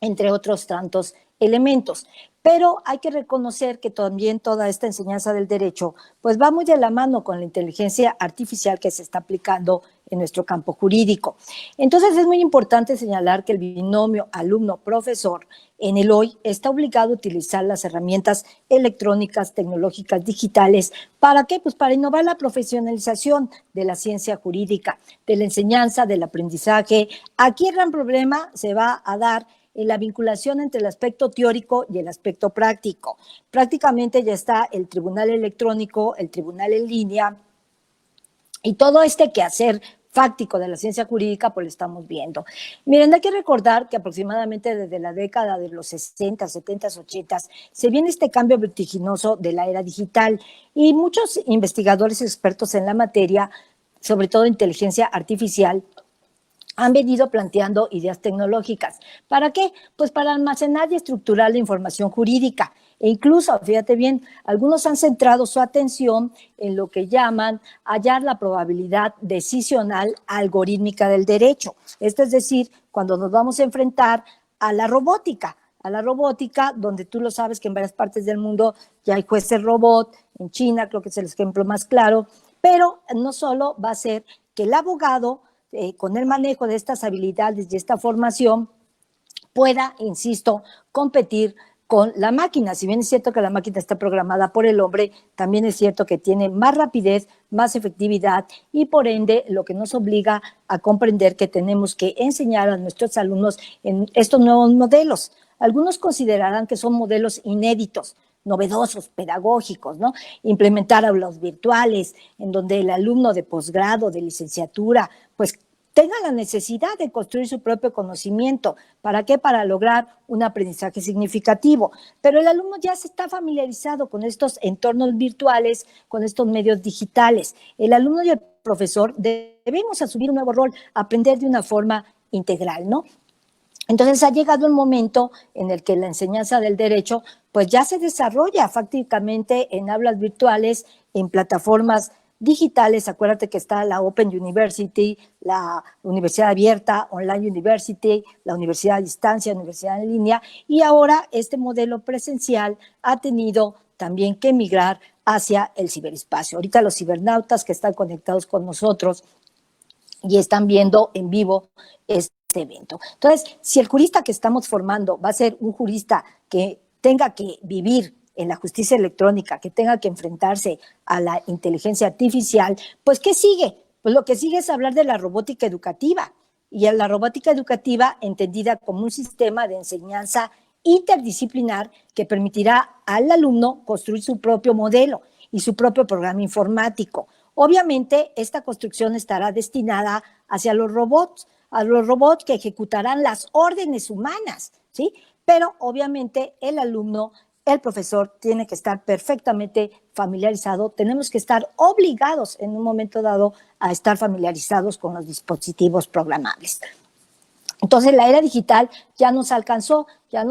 entre otros tantos elementos. Pero hay que reconocer que también toda esta enseñanza del derecho pues va muy de la mano con la inteligencia artificial que se está aplicando en nuestro campo jurídico. Entonces es muy importante señalar que el binomio alumno-profesor en el hoy está obligado a utilizar las herramientas electrónicas, tecnológicas, digitales. ¿Para qué? Pues para innovar la profesionalización de la ciencia jurídica, de la enseñanza, del aprendizaje. Aquí el gran problema se va a dar en la vinculación entre el aspecto teórico y el aspecto práctico. Prácticamente ya está el tribunal electrónico, el tribunal en línea y todo este quehacer fáctico de la ciencia jurídica, pues lo estamos viendo. Miren, hay que recordar que aproximadamente desde la década de los 60, 70, 80 se viene este cambio vertiginoso de la era digital y muchos investigadores expertos en la materia, sobre todo inteligencia artificial, han venido planteando ideas tecnológicas. ¿Para qué? Pues para almacenar y estructurar la información jurídica. E incluso, fíjate bien, algunos han centrado su atención en lo que llaman hallar la probabilidad decisional algorítmica del derecho. Esto es decir, cuando nos vamos a enfrentar a la robótica, donde tú lo sabes que en varias partes del mundo ya hay jueces robot, en China creo que es el ejemplo más claro, pero no solo va a ser que el abogado, con el manejo de estas habilidades y esta formación, pueda, insisto, competir con la máquina. Si bien es cierto que la máquina está programada por el hombre, también es cierto que tiene más rapidez, más efectividad y por ende lo que nos obliga a comprender que tenemos que enseñar a nuestros alumnos en estos nuevos modelos. Algunos considerarán que son modelos inéditos, novedosos, pedagógicos, ¿no? Implementar aulas virtuales en donde el alumno de posgrado, de licenciatura, pues tenga la necesidad de construir su propio conocimiento. ¿Para qué? Para lograr un aprendizaje significativo. Pero el alumno ya se está familiarizado con estos entornos virtuales, con estos medios digitales. El alumno y el profesor debemos asumir un nuevo rol, aprender de una forma integral, ¿no? Entonces ha llegado un momento en el que la enseñanza del derecho pues ya se desarrolla fácticamente en aulas virtuales, en plataformas digitales. Acuérdate que está la Open University, la Universidad Abierta, Online University, la Universidad a Distancia, Universidad en Línea, y ahora este modelo presencial ha tenido también que migrar hacia el ciberespacio. Ahorita los cibernautas que están conectados con nosotros y están viendo en vivo este evento. Entonces, si el jurista que estamos formando va a ser un jurista que tenga que vivir en la justicia electrónica, que tenga que enfrentarse a la inteligencia artificial, pues ¿qué sigue? Pues lo que sigue es hablar de la robótica educativa, y la robótica educativa entendida como un sistema de enseñanza interdisciplinar que permitirá al alumno construir su propio modelo y su propio programa informático. Obviamente, esta construcción estará destinada hacia los robots, a los robots que ejecutarán las órdenes humanas, ¿sí? Pero obviamente el alumno, el profesor tiene que estar perfectamente familiarizado, tenemos que estar obligados en un momento dado a estar familiarizados con los dispositivos programables. Entonces la era digital ya nos alcanzó, ya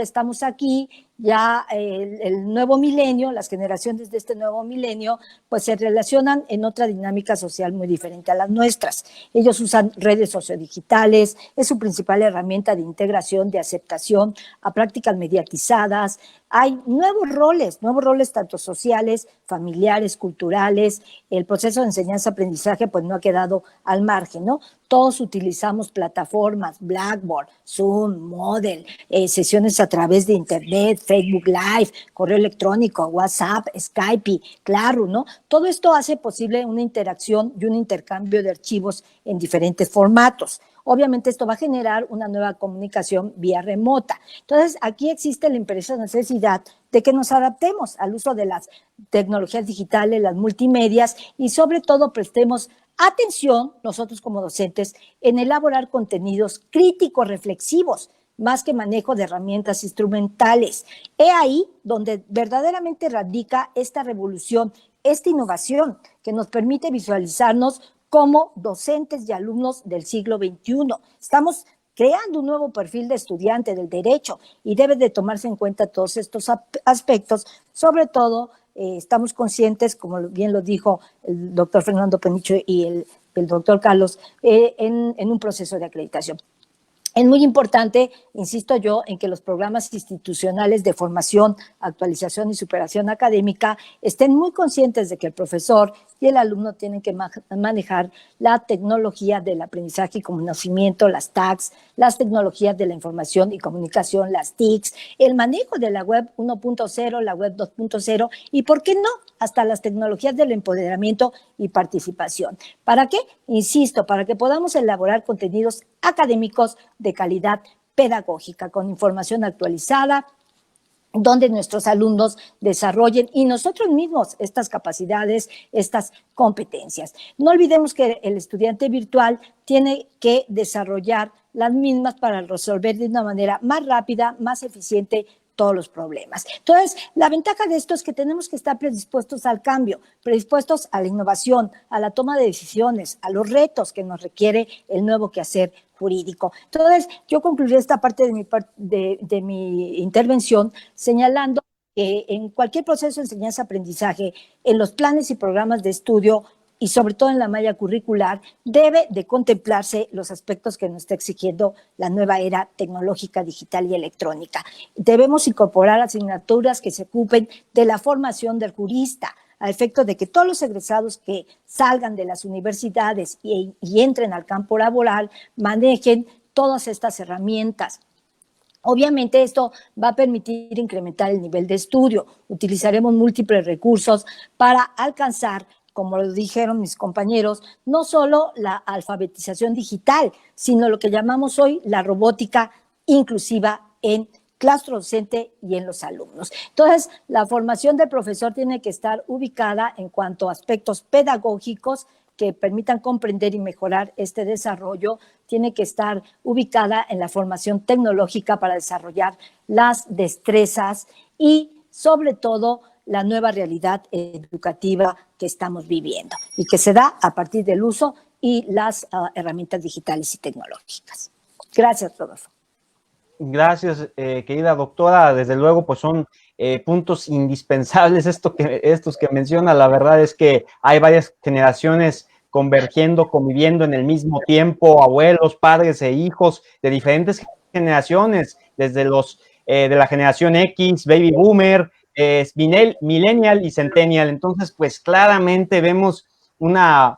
estamos aquí, ya el nuevo milenio, las generaciones de este nuevo milenio, pues se relacionan en otra dinámica social muy diferente a las nuestras. Ellos usan redes sociodigitales, es su principal herramienta de integración, de aceptación a prácticas mediatizadas. Hay nuevos roles tanto sociales, familiares, culturales. El proceso de enseñanza-aprendizaje pues no ha quedado al margen, ¿no? Todos utilizamos plataformas, Blackboard, Zoom, Moodle, sesiones a través de Internet, Facebook Live, correo electrónico, WhatsApp, Skype, Claro, ¿no? Todo esto hace posible una interacción y un intercambio de archivos en diferentes formatos. Obviamente esto va a generar una nueva comunicación vía remota. Entonces, aquí existe la imperiosa necesidad de que nos adaptemos al uso de las tecnologías digitales, las multimedias, y sobre todo prestemos atención, nosotros como docentes, en elaborar contenidos críticos, reflexivos, más que manejo de herramientas instrumentales. He ahí donde verdaderamente radica esta revolución, esta innovación que nos permite visualizarnos como docentes y alumnos del siglo XXI. Estamos creando un nuevo perfil de estudiante del derecho y debe de tomarse en cuenta todos estos aspectos. Sobre todo, estamos conscientes, como bien lo dijo el doctor Fernando Penicho y el doctor Carlos, en un proceso de acreditación. Es muy importante, insisto yo, en que los programas institucionales de formación, actualización y superación académica estén muy conscientes de que el profesor y el alumno tienen que manejar la tecnología del aprendizaje y conocimiento, las TACs, las tecnologías de la información y comunicación, las TICs, el manejo de la web 1.0, la web 2.0 y, ¿por qué no?, hasta las tecnologías del empoderamiento y participación. ¿Para qué? Insisto, para que podamos elaborar contenidos académicos de calidad pedagógica, con información actualizada, donde nuestros alumnos desarrollen y nosotros mismos estas capacidades, estas competencias. No olvidemos que el estudiante virtual tiene que desarrollar las mismas para resolver de una manera más rápida, más eficiente, todos los problemas. Entonces, la ventaja de esto es que tenemos que estar predispuestos al cambio, predispuestos a la innovación, a la toma de decisiones, a los retos que nos requiere el nuevo quehacer jurídico. Entonces, yo concluiré esta parte de mi intervención señalando que en cualquier proceso de enseñanza-aprendizaje, en los planes y programas de estudio, y sobre todo en la malla curricular, debe de contemplarse los aspectos que nos está exigiendo la nueva era tecnológica, digital y electrónica. Debemos incorporar asignaturas que se ocupen de la formación del jurista, a efecto de que todos los egresados que salgan de las universidades y entren al campo laboral manejen todas estas herramientas. Obviamente esto va a permitir incrementar el nivel de estudio. Utilizaremos múltiples recursos para alcanzar, como lo dijeron mis compañeros, no solo la alfabetización digital, sino lo que llamamos hoy la robótica inclusiva en claustro docente y en los alumnos. Entonces, la formación del profesor tiene que estar ubicada en cuanto a aspectos pedagógicos que permitan comprender y mejorar este desarrollo, tiene que estar ubicada en la formación tecnológica para desarrollar las destrezas y, sobre todo, la nueva realidad educativa que estamos viviendo y que se da a partir del uso y las herramientas digitales y tecnológicas. Gracias, Rodolfo. Gracias, querida doctora. Desde luego, pues son puntos indispensables estos que menciona. La verdad es que hay varias generaciones convergiendo, conviviendo en el mismo tiempo, abuelos, padres e hijos de diferentes generaciones, desde los de la generación X, Baby Boomer, Millennial y Centennial. Entonces, pues claramente vemos una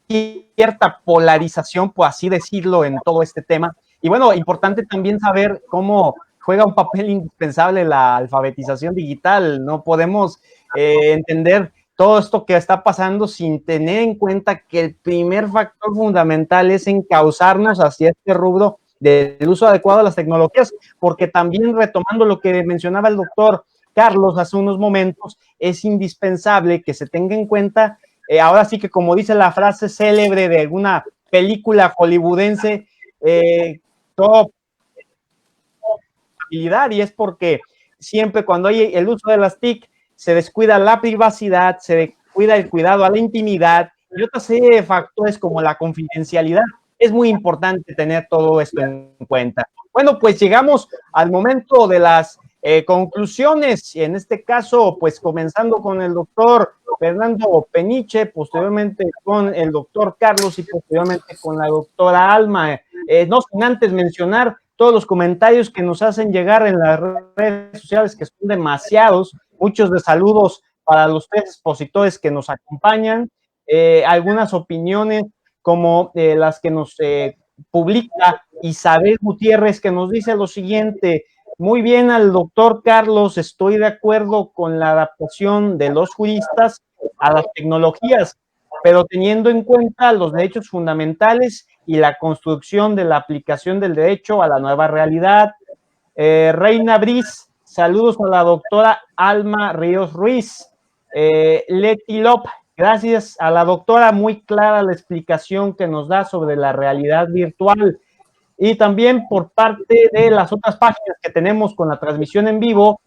cierta polarización, por así decirlo, en todo este tema. Y bueno, importante también saber cómo juega un papel indispensable la alfabetización digital. No podemos entender todo esto que está pasando sin tener en cuenta que el primer factor fundamental es encauzarnos hacia este rubro del uso adecuado de las tecnologías, porque también retomando lo que mencionaba el doctor Carlos hace unos momentos, es indispensable que se tenga en cuenta, ahora sí que como dice la frase célebre de alguna película hollywoodense, todo habilidad, y es porque siempre cuando hay el uso de las TIC se descuida la privacidad, se descuida el cuidado a la intimidad y otra serie de factores como la confidencialidad. Es muy importante tener todo esto en cuenta. Bueno, pues llegamos al momento de las conclusiones, y en este caso, pues comenzando con el doctor Fernando Peniche, posteriormente con el doctor Carlos y posteriormente con la doctora Alma. No sin antes mencionar todos los comentarios que nos hacen llegar en las redes sociales, que son demasiados, muchos de saludos para los tres expositores que nos acompañan, algunas opiniones como las que nos publica Isabel Gutiérrez, que nos dice lo siguiente: muy bien al doctor Carlos, estoy de acuerdo con la adaptación de los juristas a las tecnologías, pero teniendo en cuenta los derechos fundamentales y la construcción de la aplicación del derecho a la nueva realidad. Reina Briz, saludos a la doctora Alma Ríos Ruiz. Leti Lop, gracias a la doctora, muy clara la explicación que nos da sobre la realidad virtual. Y también por parte de las otras páginas que tenemos con la transmisión en vivo,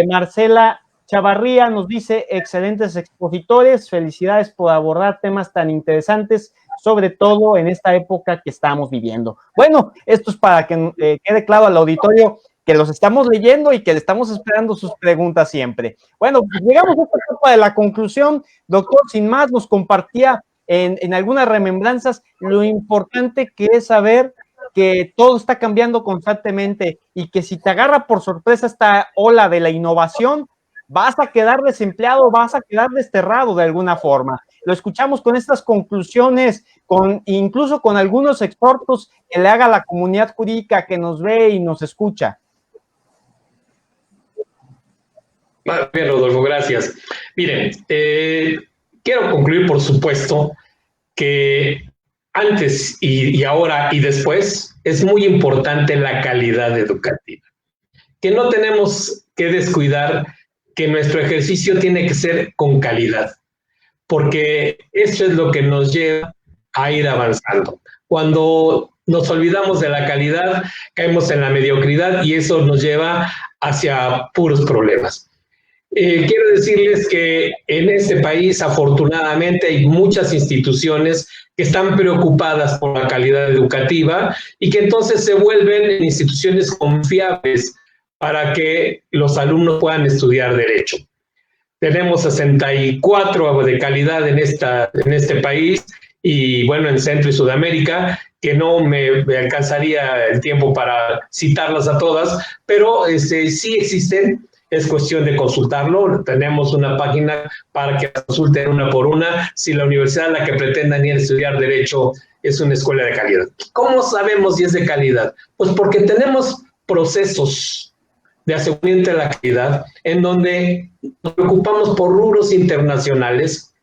Marcela Chavarría nos dice: excelentes expositores, felicidades por abordar temas tan interesantes, sobre todo en esta época que estamos viviendo. Bueno, esto es para que quede claro al auditorio que los estamos leyendo y que le estamos esperando sus preguntas siempre. Bueno, pues llegamos a esta etapa de la conclusión. Doctor, sin más, nos compartía en algunas remembranzas lo importante que es saber que todo está cambiando constantemente y que si te agarra por sorpresa esta ola de la innovación, vas a quedar desempleado, vas a quedar desterrado de alguna forma. Lo escuchamos con estas conclusiones, incluso con algunos exhortos que le haga a la comunidad jurídica que nos ve y nos escucha. Bien, Rodolfo, gracias. Miren, quiero concluir, por supuesto, que antes y ahora y después es muy importante la calidad educativa, que no tenemos que descuidar que nuestro ejercicio tiene que ser con calidad, porque eso es lo que nos lleva a ir avanzando. Cuando nos olvidamos de la calidad, caemos en la mediocridad y eso nos lleva hacia puros problemas. Quiero decirles que en este país, afortunadamente, hay muchas instituciones que están preocupadas por la calidad educativa y que entonces se vuelven instituciones confiables para que los alumnos puedan estudiar derecho. Tenemos 64 de calidad en este país y, bueno, en Centro y Sudamérica, que no me alcanzaría el tiempo para citarlas a todas, pero sí existen. Es cuestión de consultarlo. Tenemos una página para que consulten una por una si la universidad a la que pretendan ir a estudiar Derecho es una escuela de calidad. ¿Cómo sabemos si es de calidad? Pues porque tenemos procesos de aseguramiento de la calidad en donde nos preocupamos por rubros internacionales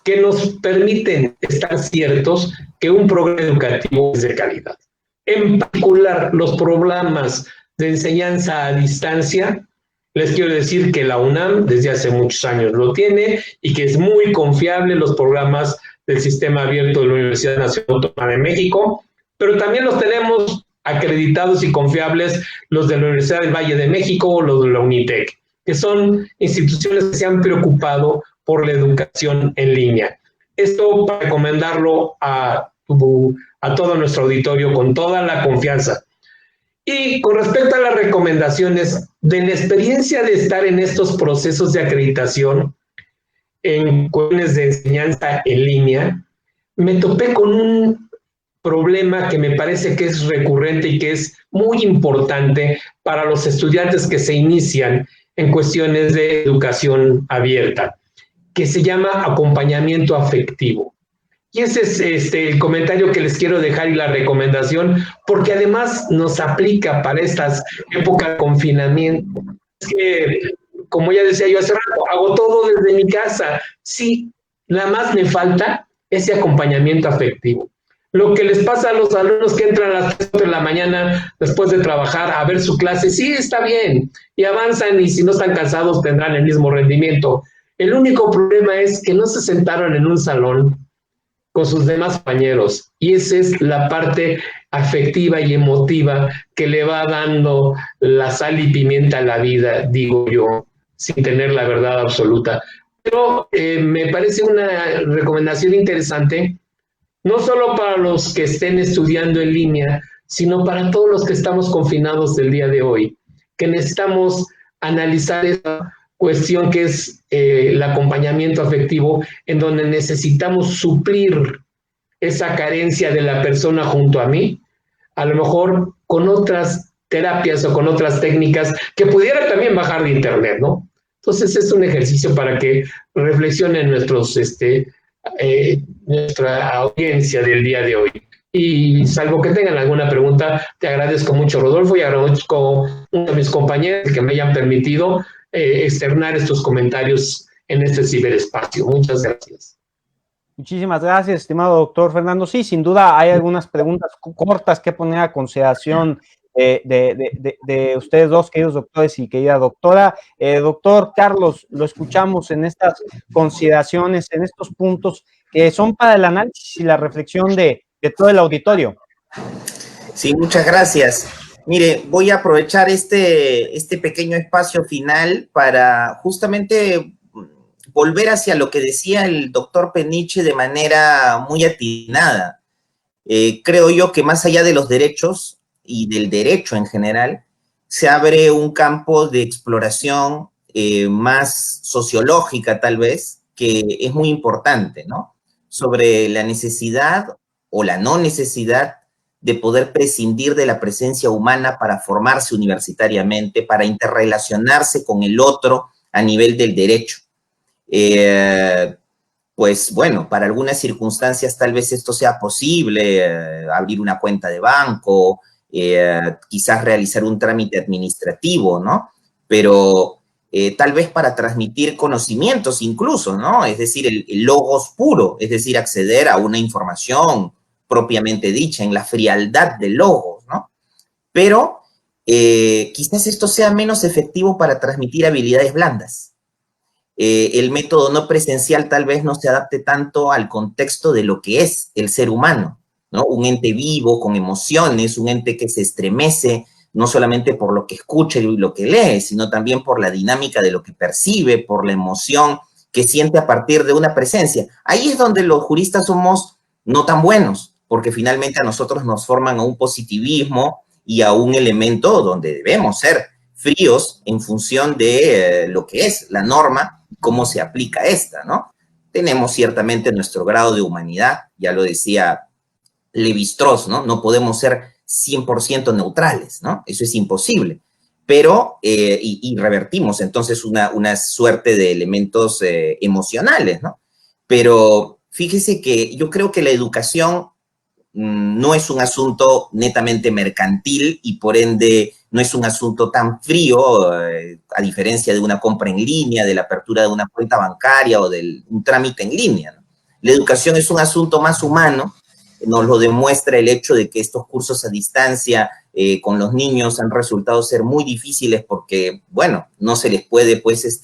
que nos permiten estar ciertos que un programa educativo es de calidad. En particular, los programas de enseñanza a distancia. Les quiero decir que la UNAM desde hace muchos años lo tiene y que es muy confiable los programas del sistema abierto de la Universidad Nacional Autónoma de México, pero también los tenemos acreditados y confiables los de la Universidad del Valle de México o los de la UNITEC, que son instituciones que se han preocupado por la educación en línea. Esto para recomendarlo a todo nuestro auditorio con toda la confianza. Y con respecto a las recomendaciones, de la experiencia de estar en estos procesos de acreditación en cuestiones de enseñanza en línea, me topé con un problema que me parece que es recurrente y que es muy importante para los estudiantes que se inician en cuestiones de educación abierta, que se llama acompañamiento afectivo. Y ese es el comentario que les quiero dejar y la recomendación, porque además nos aplica para estas épocas de confinamiento. Es que, como ya decía yo hace rato, hago todo desde mi casa. Sí, nada más me falta ese acompañamiento afectivo. Lo que les pasa a los alumnos que entran a las 3 de la mañana después de trabajar a ver su clase, sí, está bien, y avanzan y si no están cansados tendrán el mismo rendimiento. El único problema es que no se sentaron en un salón con sus demás compañeros, y esa es la parte afectiva y emotiva que le va dando la sal y pimienta a la vida, digo yo, sin tener la verdad absoluta. Pero me parece una recomendación interesante, no solo para los que estén estudiando en línea, sino para todos los que estamos confinados del día de hoy, que necesitamos analizar esa cuestión que es el acompañamiento afectivo, en donde necesitamos suplir esa carencia de la persona junto a mí, a lo mejor con otras terapias o con otras técnicas que pudiera también bajar de internet, ¿no? Entonces es un ejercicio para que reflexionen nuestra audiencia del día de hoy. Y salvo que tengan alguna pregunta, te agradezco mucho, Rodolfo, y agradezco a mis compañeros que me hayan permitido externar estos comentarios en este ciberespacio. Muchas gracias. Muchísimas gracias, estimado doctor Fernando. Sí, sin duda hay algunas preguntas cortas que poner a consideración de ustedes dos, queridos doctores y querida doctora. Doctor Carlos, lo escuchamos en estas consideraciones, en estos puntos que son para el análisis y la reflexión de todo el auditorio. Sí, muchas gracias. Mire, voy a aprovechar este pequeño espacio final para justamente volver hacia lo que decía el doctor Peniche de manera muy atinada. Creo yo que más allá de los derechos y del derecho en general, se abre un campo de exploración más sociológica tal vez, que es muy importante, ¿no? Sobre la necesidad o la no necesidad de poder prescindir de la presencia humana para formarse universitariamente, para interrelacionarse con el otro a nivel del derecho. Pues bueno, para algunas circunstancias tal vez esto sea posible, abrir una cuenta de banco, quizás realizar un trámite administrativo, ¿no? Pero tal vez para transmitir conocimientos incluso, ¿no? Es decir, el logos puro, es decir, acceder a una información propiamente dicha, en la frialdad del logos, ¿no? Pero quizás esto sea menos efectivo para transmitir habilidades blandas. El método no presencial tal vez no se adapte tanto al contexto de lo que es el ser humano. ¿no? Un ente vivo, con emociones, un ente que se estremece, no solamente por lo que escucha y lo que lee, sino también por la dinámica de lo que percibe, por la emoción que siente a partir de una presencia. Ahí es donde los juristas somos no tan buenos, porque finalmente a nosotros nos forman a un positivismo y a un elemento donde debemos ser fríos en función de lo que es la norma y cómo se aplica esta, ¿no? Tenemos ciertamente nuestro grado de humanidad, ya lo decía Levi-Strauss, ¿no? No podemos ser 100% neutrales, ¿no? Eso es imposible. Pero, y revertimos entonces una suerte de elementos emocionales, ¿no? Pero fíjese que yo creo que la educación no es un asunto netamente mercantil y por ende no es un asunto tan frío, a diferencia de una compra en línea, de la apertura de una cuenta bancaria o de un trámite en línea, ¿no? La educación es un asunto más humano, nos lo demuestra el hecho de que estos cursos a distancia con los niños han resultado ser muy difíciles porque, bueno, no se les puede, pues,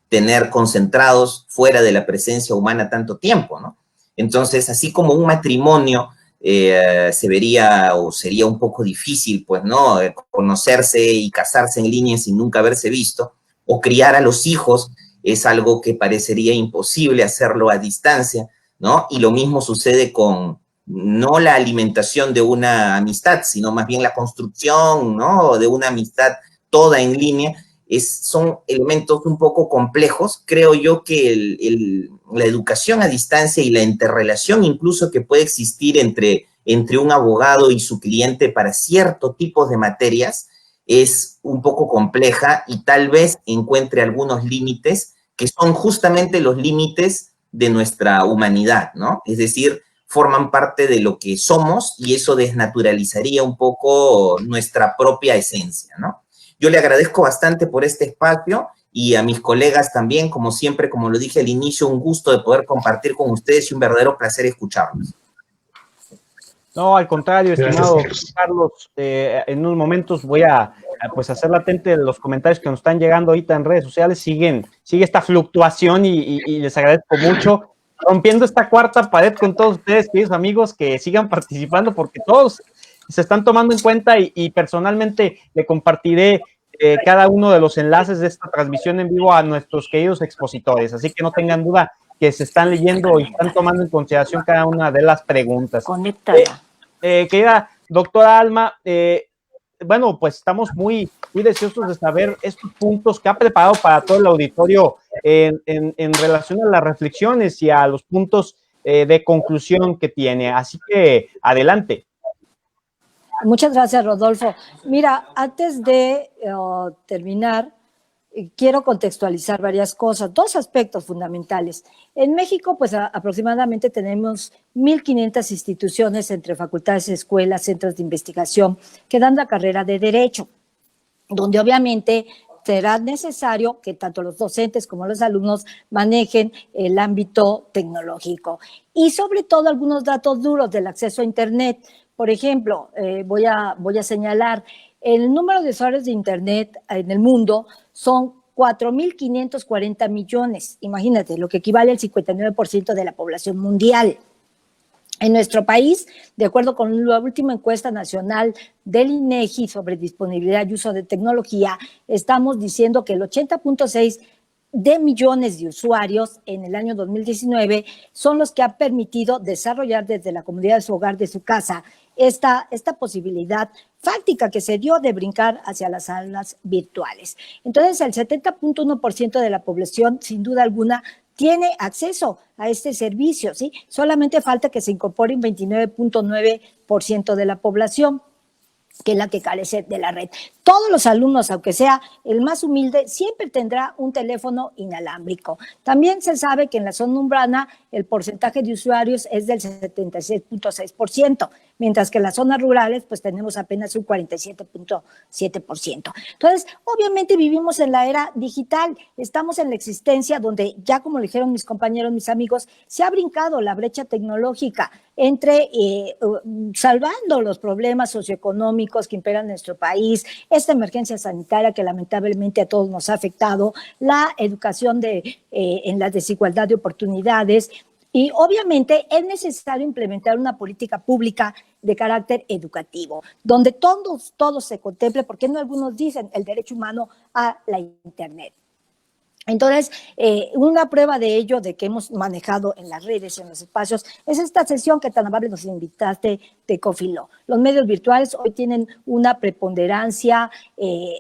tener concentrados fuera de la presencia humana tanto tiempo, ¿no? Entonces, así como un matrimonio se vería o sería un poco difícil, pues, ¿no? Conocerse y casarse en línea sin nunca haberse visto, o criar a los hijos es algo que parecería imposible hacerlo a distancia, ¿no? Y lo mismo sucede con no la alimentación de una amistad, sino más bien la construcción, ¿no? De una amistad toda en línea. Son elementos un poco complejos. Creo yo que la educación a distancia y la interrelación incluso que puede existir entre un abogado y su cliente para ciertos tipos de materias es un poco compleja y tal vez encuentre algunos límites que son justamente los límites de nuestra humanidad, ¿no? Es decir, forman parte de lo que somos y eso desnaturalizaría un poco nuestra propia esencia, ¿no? Yo le agradezco bastante por este espacio y a mis colegas también, como siempre, como lo dije al inicio, un gusto de poder compartir con ustedes y un verdadero placer escucharlos. No, al contrario, estimado Carlos, en unos momentos voy a pues hacer latente los comentarios que nos están llegando ahorita en redes sociales. Sigue esta fluctuación y les agradezco mucho. Rompiendo esta cuarta pared con todos ustedes, queridos amigos, que sigan participando porque todos se están tomando en cuenta y personalmente le compartiré cada uno de los enlaces de esta transmisión en vivo a nuestros queridos expositores. Así que no tengan duda que se están leyendo y están tomando en consideración cada una de las preguntas. Conéctada. Querida doctora Alma, bueno, pues estamos muy deseosos de saber estos puntos que ha preparado para todo el auditorio en relación a las reflexiones y a los puntos de conclusión que tiene. Así que adelante. Muchas gracias, Rodolfo. Mira, antes de terminar, quiero contextualizar varias cosas, dos aspectos fundamentales. En México, pues aproximadamente tenemos 1,500 instituciones entre facultades, escuelas, centros de investigación que dan la carrera de Derecho, donde obviamente será necesario que tanto los docentes como los alumnos manejen el ámbito tecnológico. Y sobre todo algunos datos duros del acceso a Internet. Por ejemplo, voy a señalar, el número de usuarios de Internet en el mundo son 4,540 millones. Imagínate, lo que equivale al 59% de la población mundial. En nuestro país, de acuerdo con la última encuesta nacional del INEGI sobre disponibilidad y uso de tecnología, estamos diciendo que el 80,6 de millones de usuarios en el año 2019 son los que han permitido desarrollar desde la comodidad de su hogar, de su casa, esta posibilidad fáctica que se dio de brincar hacia las aulas virtuales. Entonces, el 70,1% de la población, sin duda alguna, tiene acceso a este servicio, ¿sí? Solamente falta que se incorpore un 29,9% de la población, que es la que carece de la red. Todos los alumnos, aunque sea el más humilde, siempre tendrá un teléfono inalámbrico. También se sabe que en la zona urbana el porcentaje de usuarios es del 76,6%, mientras que en las zonas rurales pues tenemos apenas un 47,7%. Entonces, obviamente vivimos en la era digital, estamos en la existencia donde ya, como le dijeron mis compañeros, mis amigos, se ha brincado la brecha tecnológica entre salvando los problemas socioeconómicos que imperan en nuestro país, esta emergencia sanitaria que lamentablemente a todos nos ha afectado, la educación en la desigualdad de oportunidades, Y obviamente es necesario implementar una política pública de carácter educativo, donde todos se contemple, porque no algunos dicen el derecho humano a la Internet. Entonces, una prueba de ello, de que hemos manejado en las redes, en los espacios, es esta sesión que tan amable nos invitaste de Coffee Law. Los medios virtuales hoy tienen una preponderancia,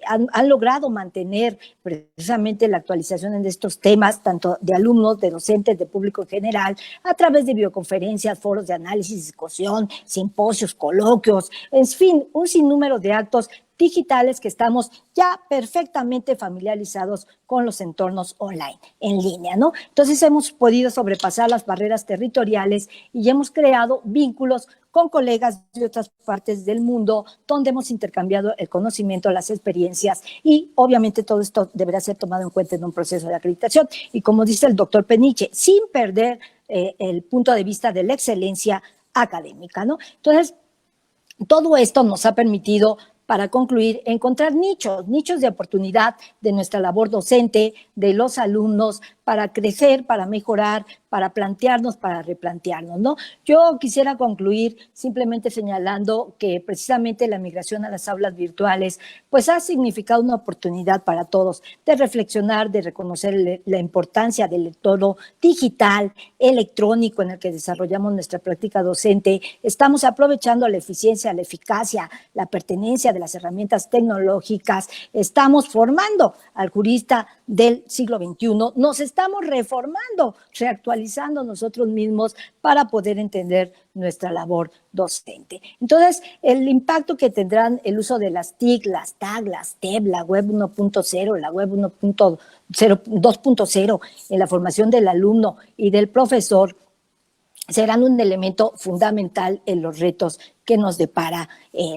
han logrado mantener precisamente la actualización de estos temas, tanto de alumnos, de docentes, de público en general, a través de videoconferencias, foros de análisis, discusión, simposios, coloquios, en fin, un sinnúmero de actos digitales que estamos ya perfectamente familiarizados con los entornos online, en línea, ¿no? Entonces hemos podido sobrepasar las barreras territoriales y hemos creado vínculos con colegas de otras partes del mundo, donde hemos intercambiado el conocimiento, las experiencias, y obviamente todo esto deberá ser tomado en cuenta en un proceso de acreditación. Y como dice el doctor Peniche, sin perder el punto de vista de la excelencia académica, ¿no? Entonces, todo esto nos ha permitido, para concluir, encontrar nichos de oportunidad de nuestra labor docente, de los alumnos, para crecer, para mejorar, para plantearnos, para replantearnos, ¿no? Yo quisiera concluir simplemente señalando que precisamente la migración a las aulas virtuales pues ha significado una oportunidad para todos de reflexionar, de reconocer la importancia del entorno digital, electrónico en el que desarrollamos nuestra práctica docente. Estamos aprovechando la eficiencia, la eficacia, la pertenencia de las herramientas tecnológicas. Estamos formando al jurista del siglo XXI. Nos estamos reformando, reactualizando nosotros mismos para poder entender nuestra labor docente. Entonces, el impacto que tendrán el uso de las TIC, las TAG, las TEB, la web 1.0, la web 2.0 en la formación del alumno y del profesor serán un elemento fundamental en los retos que nos depara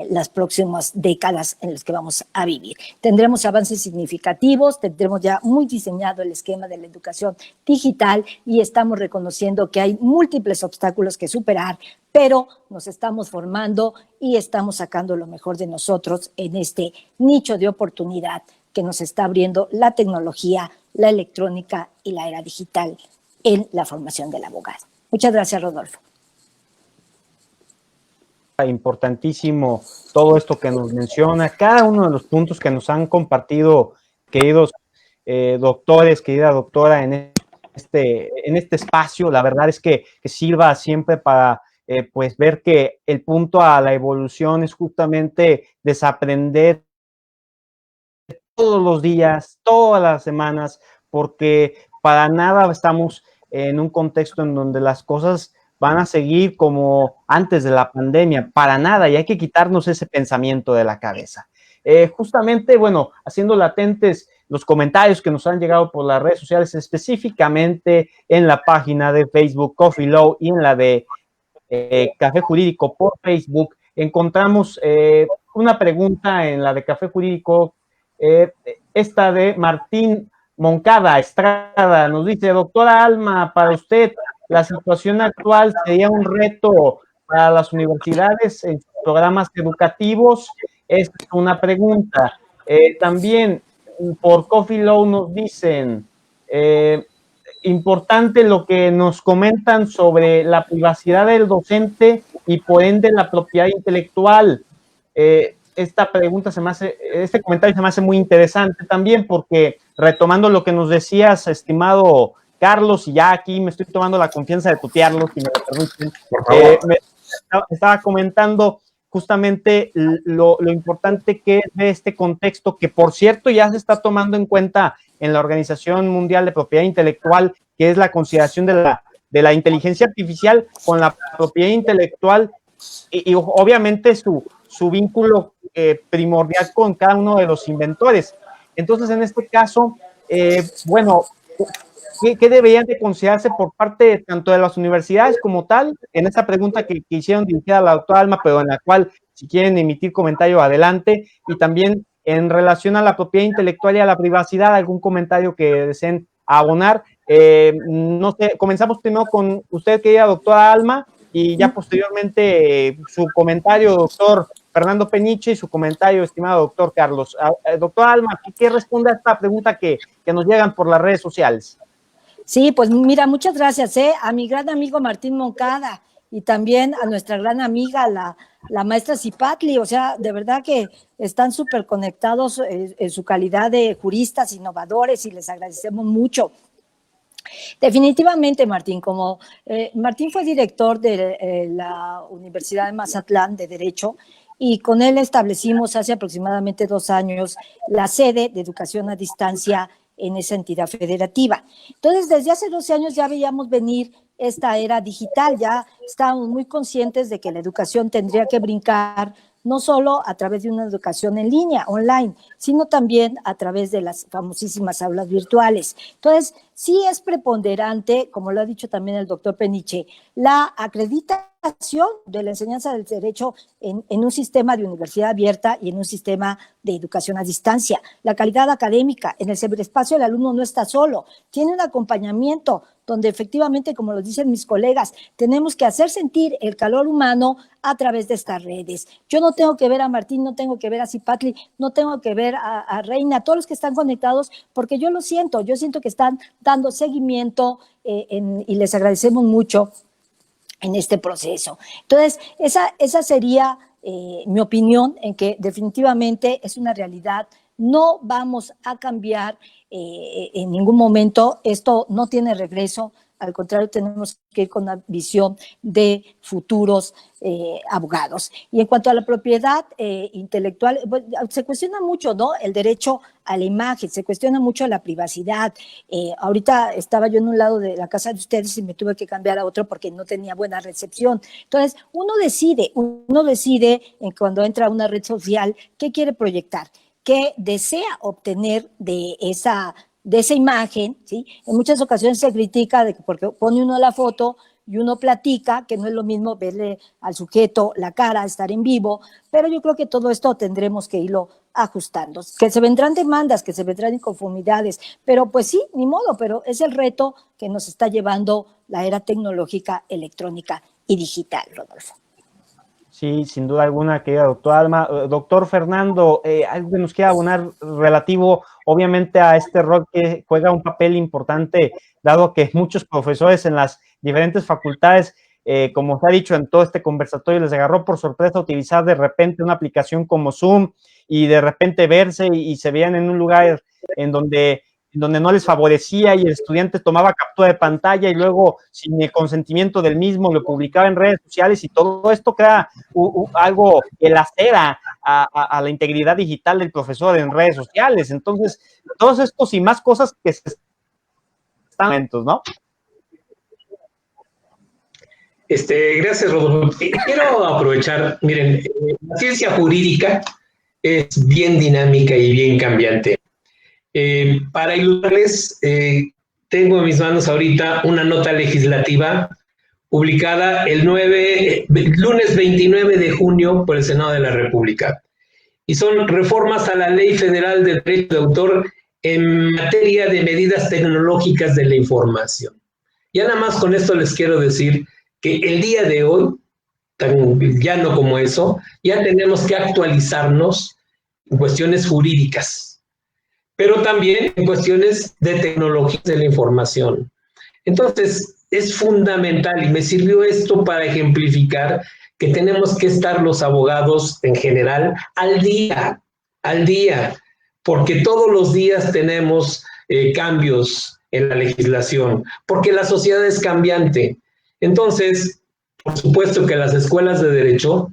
las próximas décadas en las que vamos a vivir. Tendremos avances significativos, tendremos ya muy diseñado el esquema de la educación digital y estamos reconociendo que hay múltiples obstáculos que superar, pero nos estamos formando y estamos sacando lo mejor de nosotros en este nicho de oportunidad que nos está abriendo la tecnología, la electrónica y la era digital en la formación del abogado. Muchas gracias, Rodolfo. Importantísimo todo esto que nos menciona, cada uno de los puntos que nos han compartido, queridos doctores, querida doctora, en este espacio. La verdad es que sirva siempre para pues ver que el punto a la evolución es justamente desaprender todos los días, todas las semanas, porque para nada estamos en un contexto en donde las cosas van a seguir como antes de la pandemia, para nada, y hay que quitarnos ese pensamiento de la cabeza. Justamente, bueno, haciendo latentes los comentarios que nos han llegado por las redes sociales, específicamente en la página de Facebook Coffee Law y en la de Café Jurídico por Facebook, encontramos una pregunta en la de Café Jurídico, esta de Martín Moncada Estrada, nos dice: doctora Alma, para usted, ¿la situación actual sería un reto para las universidades en sus programas educativos? Es una pregunta. También por Coffee Law nos dicen, importante lo que nos comentan sobre la privacidad del docente y por ende la propiedad intelectual. Esta pregunta este comentario se me hace muy interesante también, porque retomando lo que nos decías, estimado Carlos, y ya aquí me estoy tomando la confianza de tutearlo, si me lo permiten, estaba comentando justamente lo importante que es de este contexto, que por cierto ya se está tomando en cuenta en la Organización Mundial de Propiedad Intelectual, que es la consideración de la inteligencia artificial con la propiedad intelectual y obviamente su vínculo primordial con cada uno de los inventores. Entonces, en este caso, bueno, ¿qué deberían de considerarse por parte tanto de las universidades como tal? En esta pregunta que hicieron dirigida a la doctora Alma, pero en la cual, si quieren emitir comentario, adelante. Y también en relación a la propiedad intelectual y a la privacidad, algún comentario que deseen abonar. No sé, comenzamos primero con usted, querida doctora Alma, y ya posteriormente su comentario, doctor Fernando Peniche, y su comentario, estimado doctor Carlos. Doctor Alma, ¿qué responde a esta pregunta que nos llegan por las redes sociales? Sí, pues mira, muchas gracias a mi gran amigo Martín Moncada y también a nuestra gran amiga, la maestra Zipatli. O sea, de verdad que están súper conectados en su calidad de juristas innovadores y les agradecemos mucho. Definitivamente, Martín, como Martín fue director de la Universidad de Mazatlán de Derecho, y con él establecimos hace aproximadamente 2 años la sede de educación a distancia en esa entidad federativa. Entonces, desde hace 12 años ya veíamos venir esta era digital, ya estábamos muy conscientes de que la educación tendría que brincar no solo a través de una educación en línea, online, sino también a través de las famosísimas aulas virtuales. Entonces, sí es preponderante, como lo ha dicho también el doctor Peniche, la acreditación de la enseñanza del derecho en un sistema de universidad abierta y en un sistema de educación a distancia. La calidad académica en el ciberespacio, el alumno no está solo, tiene un acompañamiento donde efectivamente, como lo dicen mis colegas, tenemos que hacer sentir el calor humano a través de estas redes. Yo no tengo que ver a Martín, no tengo que ver a Zipatli, no tengo que ver a Reina, a todos los que están conectados, porque yo siento que están dando seguimiento y les agradecemos mucho en este proceso. Entonces, esa sería mi opinión, en que definitivamente es una realidad. No vamos a cambiar en ningún momento. Esto no tiene regreso. Al contrario, tenemos que ir con una visión de futuros abogados. Y en cuanto a la propiedad intelectual, pues, se cuestiona mucho, ¿no?, el derecho a la imagen, se cuestiona mucho la privacidad. Ahorita estaba yo en un lado de la casa de ustedes y me tuve que cambiar a otro porque no tenía buena recepción. Entonces, uno decide cuando entra a una red social qué quiere proyectar, qué desea obtener de esa imagen, ¿sí? En muchas ocasiones se critica porque pone uno la foto y uno platica, que no es lo mismo verle al sujeto la cara, estar en vivo, pero yo creo que todo esto tendremos que irlo ajustando, que se vendrán demandas, que se vendrán inconformidades, pero pues sí, ni modo, pero es el reto que nos está llevando la era tecnológica, electrónica y digital, Rodolfo. Sí, sin duda alguna, querida doctora Alma. Doctor Fernando, algo que nos queda abonar relativo, obviamente, a este rol que juega un papel importante, dado que muchos profesores en las diferentes facultades, como se ha dicho en todo este conversatorio, les agarró por sorpresa utilizar de repente una aplicación como Zoom y de repente verse y se veían en un lugar en donde no les favorecía y el estudiante tomaba captura de pantalla y luego, sin el consentimiento del mismo, lo publicaba en redes sociales, y todo esto crea algo que lacera a la integridad digital del profesor en redes sociales. Entonces, todos estos y más cosas que se están, ¿no? Gracias, Rodolfo. Quiero aprovechar, miren, la ciencia jurídica es bien dinámica y bien cambiante. Para ilustrarles, tengo en mis manos ahorita una nota legislativa publicada el lunes 29 de junio por el Senado de la República. Y son reformas a la Ley Federal de Derecho de Autor en materia de medidas tecnológicas de la información. Ya nada más con esto les quiero decir que el día de hoy, tan llano como eso, ya tenemos que actualizarnos en cuestiones jurídicas, pero también en cuestiones de tecnologías de la información. Entonces, es fundamental, y me sirvió esto para ejemplificar que tenemos que estar los abogados en general al día, porque todos los días tenemos cambios en la legislación, porque la sociedad es cambiante. Entonces, por supuesto que las escuelas de derecho,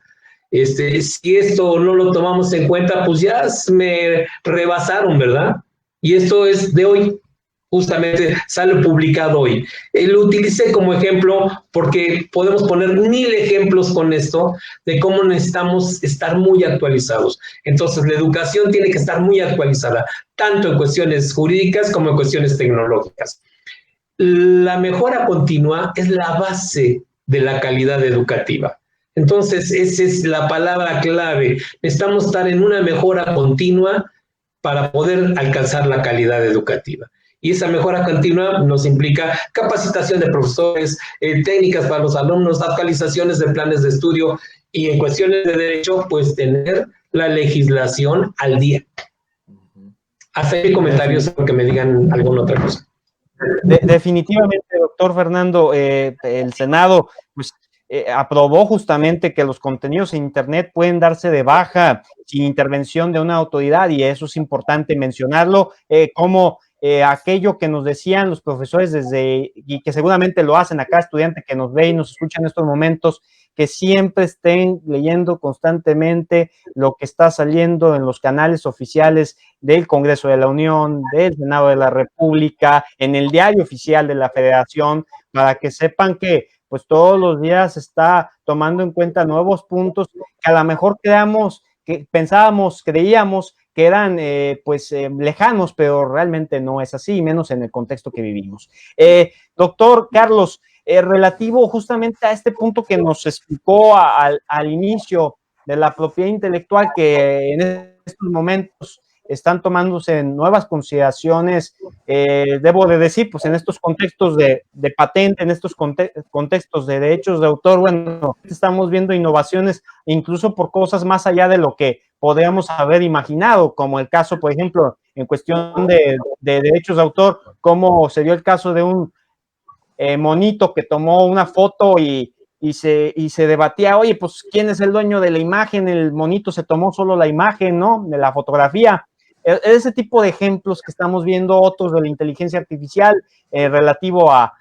si esto no lo tomamos en cuenta, pues ya me rebasaron, ¿verdad? Y esto es de hoy, justamente sale publicado hoy. Lo utilicé como ejemplo porque podemos poner 1000 ejemplos con esto de cómo necesitamos estar muy actualizados. Entonces, la educación tiene que estar muy actualizada, tanto en cuestiones jurídicas como en cuestiones tecnológicas. La mejora continua es la base de la calidad educativa. Entonces, esa es la palabra clave. Necesitamos estar en una mejora continua para poder alcanzar la calidad educativa. Y esa mejora continua nos implica capacitación de profesores, técnicas para los alumnos, actualizaciones de planes de estudio, y en cuestiones de derecho, pues tener la legislación al día. Hasta ahí comentarios, porque me digan alguna otra cosa. Definitivamente, doctor Fernando, el Senado pues, aprobó justamente que los contenidos en Internet pueden darse de baja sin intervención de una autoridad, y eso es importante mencionarlo, como aquello que nos decían los profesores y que seguramente lo hacen acá, estudiante que nos ve y nos escucha en estos momentos, que siempre estén leyendo constantemente lo que está saliendo en los canales oficiales del Congreso de la Unión, del Senado de la República, en el diario oficial de la Federación, para que sepan que pues todos los días se está tomando en cuenta nuevos puntos que a lo mejor creíamos que eran lejanos, pero realmente no es así, menos en el contexto que vivimos. Doctor Carlos, relativo justamente a este punto que nos explicó al inicio de la propiedad intelectual, que en estos momentos están tomándose nuevas consideraciones, debo de decir, pues en estos contextos de patente, en estos contextos de derechos de autor, bueno, estamos viendo innovaciones incluso por cosas más allá de lo que podríamos haber imaginado, como el caso, por ejemplo, en cuestión de derechos de autor, como se dio el caso de un monito que tomó una foto y se debatía, oye, pues, ¿quién es el dueño de la imagen? El monito se tomó solo la imagen, ¿no? De la fotografía. Ese tipo de ejemplos que estamos viendo, otros de la inteligencia artificial, relativo a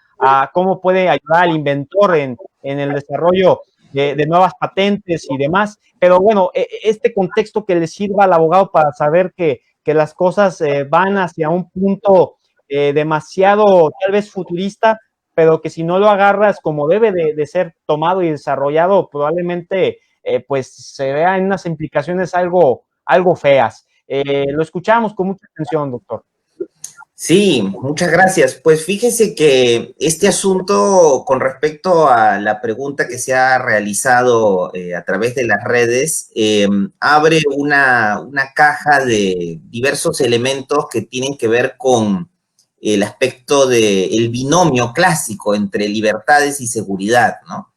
cómo puede ayudar al inventor en el desarrollo de nuevas patentes y demás. Pero bueno, este contexto que le sirva al abogado para saber que las cosas van hacia un punto demasiado, tal vez futurista, pero que si no lo agarras como debe de ser tomado y desarrollado, probablemente pues se vean unas implicaciones algo feas. Lo escuchamos con mucha atención, doctor. Sí, muchas gracias. Pues fíjese que este asunto, con respecto a la pregunta que se ha realizado a través de las redes, abre una caja de diversos elementos que tienen que ver con el aspecto del binomio clásico entre libertades y seguridad, ¿no?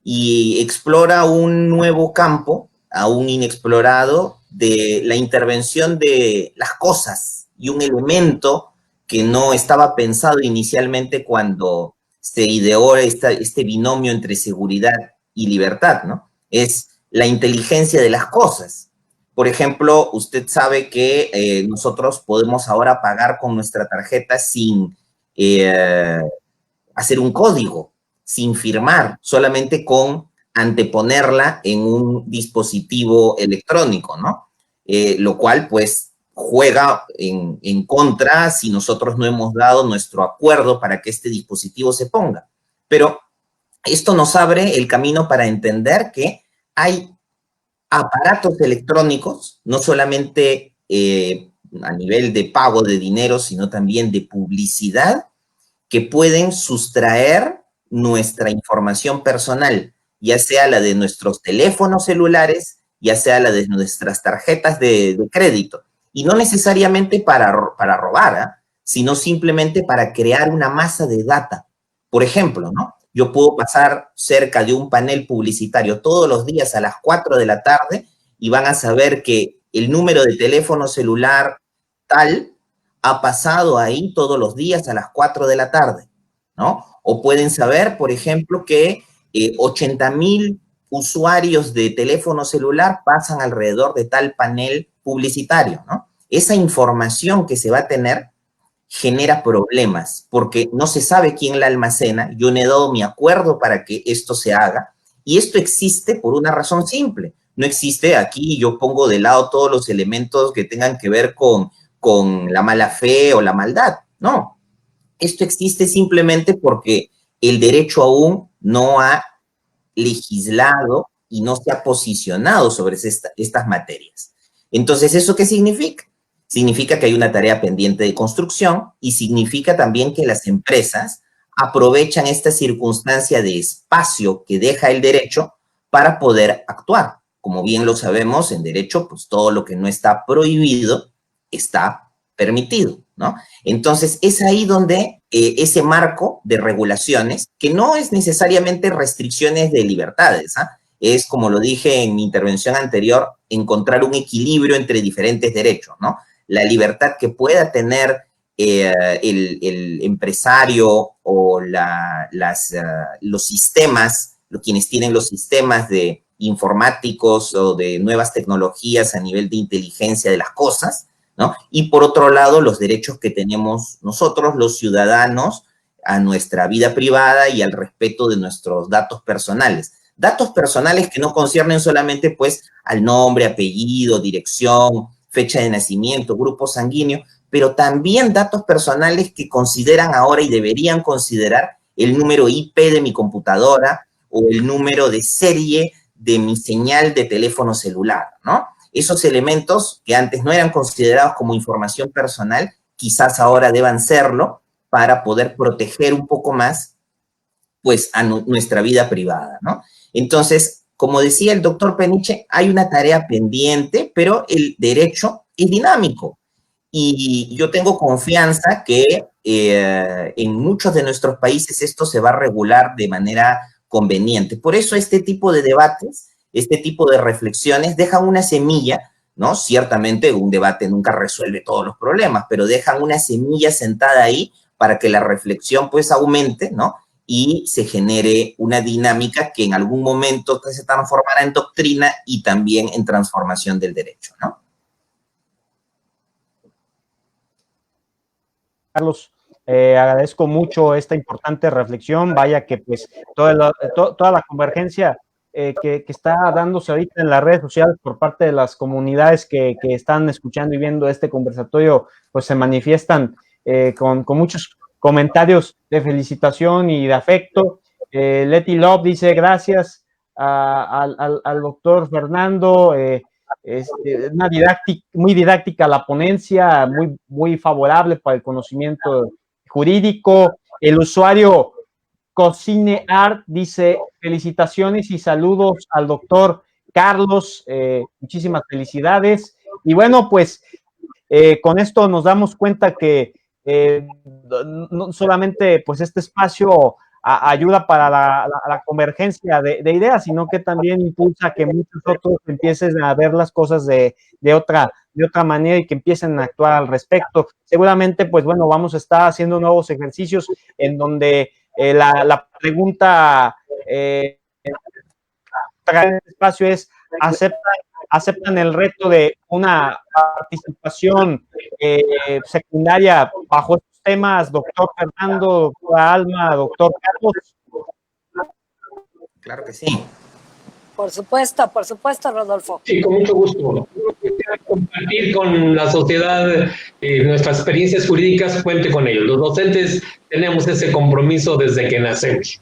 Y explora un nuevo campo, aún inexplorado, de la intervención de las cosas y un elemento que no estaba pensado inicialmente cuando se ideó este binomio entre seguridad y libertad, ¿no? Es la inteligencia de las cosas. Por ejemplo, usted sabe que nosotros podemos ahora pagar con nuestra tarjeta sin hacer un código, sin firmar, solamente con anteponerla en un dispositivo electrónico, ¿no? Lo cual, pues, juega en contra si nosotros no hemos dado nuestro acuerdo para que este dispositivo se ponga. Pero esto nos abre el camino para entender que hay aparatos electrónicos, no solamente a nivel de pago de dinero, sino también de publicidad, que pueden sustraer nuestra información personal, ya sea la de nuestros teléfonos celulares, ya sea la de nuestras tarjetas de crédito. Y no necesariamente para robar, ¿eh? Sino simplemente para crear una masa de data. Por ejemplo, ¿no? Yo puedo pasar cerca de un panel publicitario todos los días a las 4 de la tarde y van a saber que el número de teléfono celular tal ha pasado ahí todos los días a las 4 de la tarde, ¿no? O pueden saber, por ejemplo, que 80,000 usuarios de teléfono celular pasan alrededor de tal panel publicitario, ¿no? Esa información que se va a tener genera problemas porque no se sabe quién la almacena. Yo no he dado mi acuerdo para que esto se haga y esto existe por una razón simple. No existe aquí, yo pongo de lado todos los elementos que tengan que ver con la mala fe o la maldad. No, esto existe simplemente porque el derecho aún no ha legislado y no se ha posicionado sobre estas materias. Entonces, ¿eso qué significa? Significa que hay una tarea pendiente de construcción y significa también que las empresas aprovechan esta circunstancia de espacio que deja el derecho para poder actuar. Como bien lo sabemos, en derecho, pues todo lo que no está prohibido está permitido, ¿no? Entonces, es ahí donde ese marco de regulaciones, que no es necesariamente restricciones de libertades, ¿ah? Es, como lo dije en mi intervención anterior, encontrar un equilibrio entre diferentes derechos, ¿no? La libertad que pueda tener el empresario o los sistemas, quienes tienen los sistemas de informáticos o de nuevas tecnologías a nivel de inteligencia de las cosas, ¿no? Y por otro lado, los derechos que tenemos nosotros, los ciudadanos, a nuestra vida privada y al respeto de nuestros datos personales. Datos personales que no conciernen solamente, pues, al nombre, apellido, dirección, fecha de nacimiento, grupo sanguíneo, pero también datos personales que consideran ahora y deberían considerar el número IP de mi computadora o el número de serie de mi señal de teléfono celular, ¿no? Esos elementos que antes no eran considerados como información personal, quizás ahora deban serlo para poder proteger un poco más, pues, a nuestra vida privada, ¿no? Entonces, como decía el doctor Peniche, hay una tarea pendiente, pero el derecho es dinámico. Y yo tengo confianza que en muchos de nuestros países esto se va a regular de manera conveniente. Por eso este tipo de debates, este tipo de reflexiones dejan una semilla, ¿no? Ciertamente un debate nunca resuelve todos los problemas, pero dejan una semilla sentada ahí para que la reflexión pues aumente, ¿no? Y se genere una dinámica que en algún momento se transformará en doctrina y también en transformación del derecho, ¿no? Carlos, agradezco mucho esta importante reflexión. Vaya que pues toda la convergencia que está dándose ahorita en las redes sociales por parte de las comunidades que están escuchando y viendo este conversatorio, pues se manifiestan con muchos comentarios de felicitación y de afecto. Letty Love dice gracias al doctor Fernando. Muy didáctica la ponencia, muy favorable para el conocimiento jurídico. El usuario Cocine Art dice felicitaciones y saludos al doctor Carlos, muchísimas felicidades. Y bueno, pues con esto nos damos cuenta que no solamente pues este espacio ayuda para la convergencia de ideas, sino que también impulsa que muchos otros empiecen a ver las cosas de otra manera y que empiecen a actuar al respecto. Seguramente, pues bueno, vamos a estar haciendo nuevos ejercicios en donde la pregunta para el espacio es, ¿aceptan el reto de una participación secundaria bajo estos temas, doctor Fernando, doctora Alma, doctor Carlos? Claro que sí. Por supuesto, Rodolfo. Sí, con mucho gusto. Compartir con la sociedad nuestras experiencias jurídicas, cuente con ellos. Los docentes tenemos ese compromiso desde que nacemos.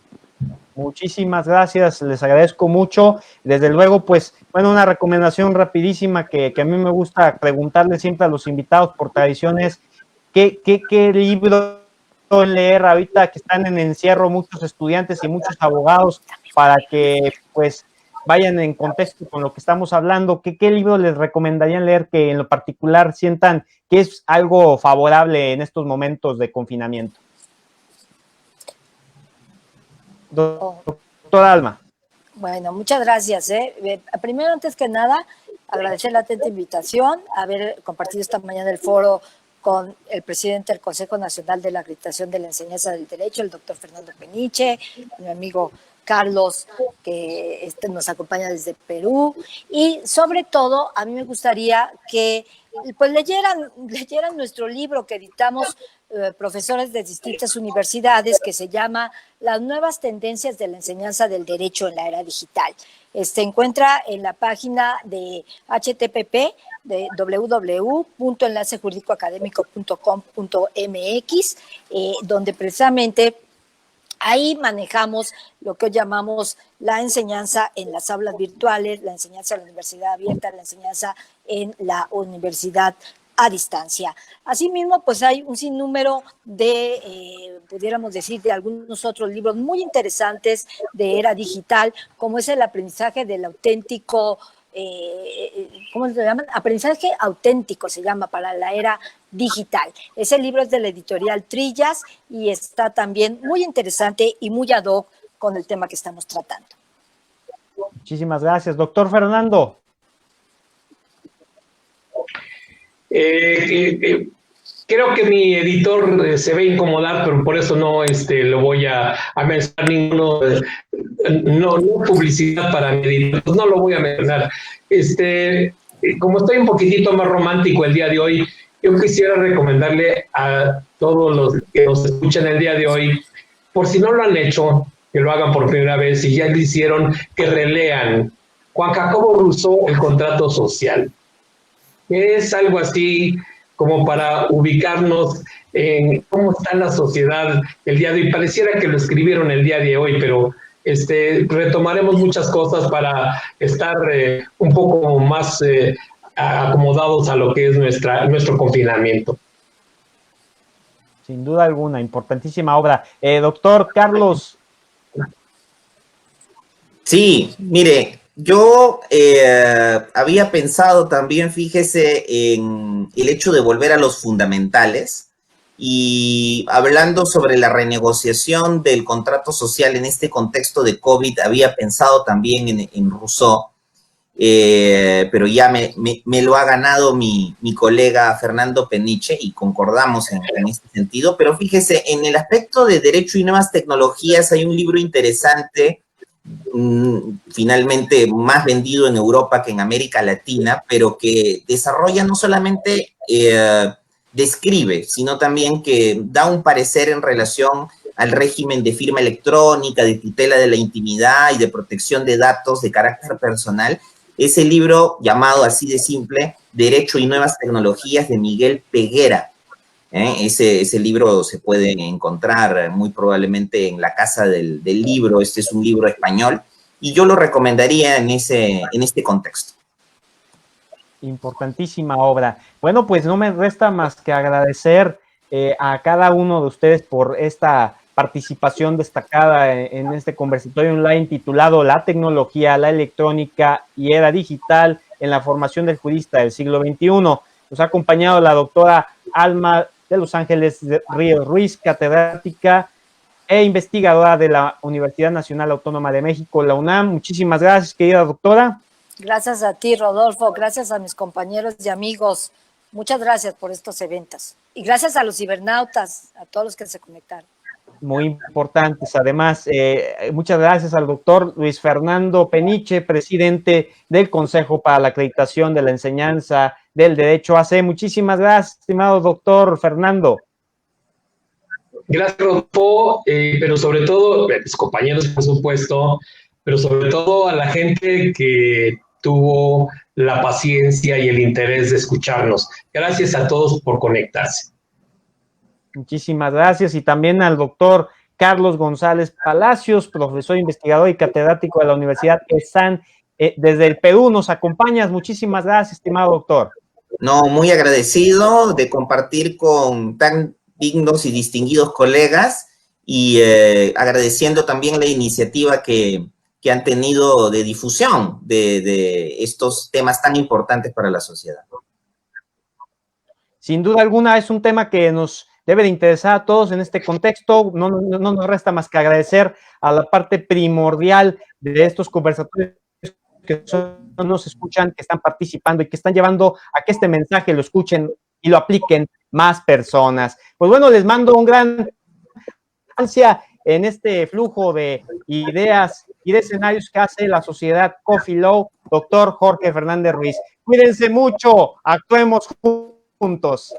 Muchísimas gracias, les agradezco mucho. Desde luego, pues, bueno, una recomendación rapidísima que a mí me gusta preguntarle siempre a los invitados por tradiciones, ¿qué libro leer ahorita que están en encierro muchos estudiantes y muchos abogados para que, pues, vayan en contexto con lo que estamos hablando? ¿Qué libro les recomendarían leer que en lo particular sientan que es algo favorable en estos momentos de confinamiento? Doctora Alma. Bueno, muchas gracias. Primero, antes que nada, agradecer la atenta invitación, haber compartido esta mañana el foro con el presidente del Consejo Nacional de la Acreditación de la Enseñanza del Derecho, el doctor Fernando Peniche, mi amigo Carlos, que nos acompaña desde Perú, y sobre todo a mí me gustaría que pues leyeran nuestro libro que editamos profesores de distintas universidades, que se llama Las nuevas tendencias de la enseñanza del derecho en la era digital. Se encuentra en la página de http de www.enlacejurídicoacadémico.com.mx, donde precisamente ahí manejamos lo que hoy llamamos la enseñanza en las aulas virtuales, la enseñanza en la universidad abierta, la enseñanza en la universidad a distancia. Asimismo, pues hay un sinnúmero de, pudiéramos decir, de algunos otros libros muy interesantes de era digital, como es el aprendizaje del auténtico, ¿cómo se llama? Aprendizaje auténtico se llama para la era digital. Ese libro es de la editorial Trillas y está también muy interesante y muy ad hoc con el tema que estamos tratando. Muchísimas gracias. Doctor Fernando. Creo que mi editor se va a incomodar, pero por eso no lo voy a mencionar ninguno, no publicidad para mi editor, pues no lo voy a mencionar. Como estoy un poquitito más romántico el día de hoy, yo quisiera recomendarle a todos los que nos escuchan el día de hoy, por si no lo han hecho, que lo hagan por primera vez, y ya lo hicieron, que relean Juan Jacobo Rousseau, El contrato social. Es algo así como para ubicarnos en cómo está la sociedad el día de hoy. Pareciera que lo escribieron el día de hoy, pero retomaremos muchas cosas para estar un poco más acomodados a lo que es nuestro confinamiento. Sin duda alguna, importantísima obra. Doctor Carlos. Sí, mire, yo había pensado también, fíjese, en el hecho de volver a los fundamentales y hablando sobre la renegociación del contrato social en este contexto de COVID, había pensado también en Rousseau, pero ya me lo ha ganado mi colega Fernando Peniche y concordamos en este sentido. Pero fíjese, en el aspecto de derecho y nuevas tecnologías hay un libro interesante, finalmente más vendido en Europa que en América Latina, pero que desarrolla no solamente describe, sino también que da un parecer en relación al régimen de firma electrónica, de tutela de la intimidad y de protección de datos de carácter personal. Ese libro llamado así de simple, Derecho y Nuevas Tecnologías, de Miguel Peguera. Ese libro se puede encontrar muy probablemente en la Casa del Libro. Este es un libro español y yo lo recomendaría en este contexto. Importantísima obra. Bueno, pues no me resta más que agradecer a cada uno de ustedes por esta participación destacada en este conversatorio online titulado La tecnología, la electrónica y era digital en la formación del jurista del siglo XXI. Nos ha acompañado la doctora Alma de Los Ángeles Ríos Ruiz, catedrática e investigadora de la Universidad Nacional Autónoma de México, la UNAM. Muchísimas gracias, querida doctora. Gracias a ti, Rodolfo, gracias a mis compañeros y amigos. Muchas gracias por estos eventos. Y gracias a los cibernautas, a todos los que se conectaron. Muy importantes. Además, muchas gracias al doctor Luis Fernando Peniche, presidente del Consejo para la Acreditación de la Enseñanza del Derecho AC. Muchísimas gracias, estimado doctor Fernando. Gracias, Rodolfo, pero sobre todo, mis compañeros, por supuesto, pero sobre todo a la gente que tuvo la paciencia y el interés de escucharnos. Gracias a todos por conectarse. Muchísimas gracias. Y también al doctor Carlos González Palacios, profesor investigador y catedrático de la Universidad ESAN, desde el Perú. Nos acompañas. Muchísimas gracias, estimado doctor. No, muy agradecido de compartir con tan dignos y distinguidos colegas y agradeciendo también la iniciativa que han tenido de difusión de estos temas tan importantes para la sociedad. Sin duda alguna es un tema que nos debe de interesar a todos en este contexto. No nos resta más que agradecer a la parte primordial de estos conversatorios que nos escuchan, que están participando y que están llevando a que este mensaje lo escuchen y lo apliquen más personas. Pues bueno, les mando un gran ansia en este flujo de ideas y de escenarios que hace la sociedad Coffee Law, doctor Jorge Fernández Ruiz. Cuídense mucho, actuemos juntos.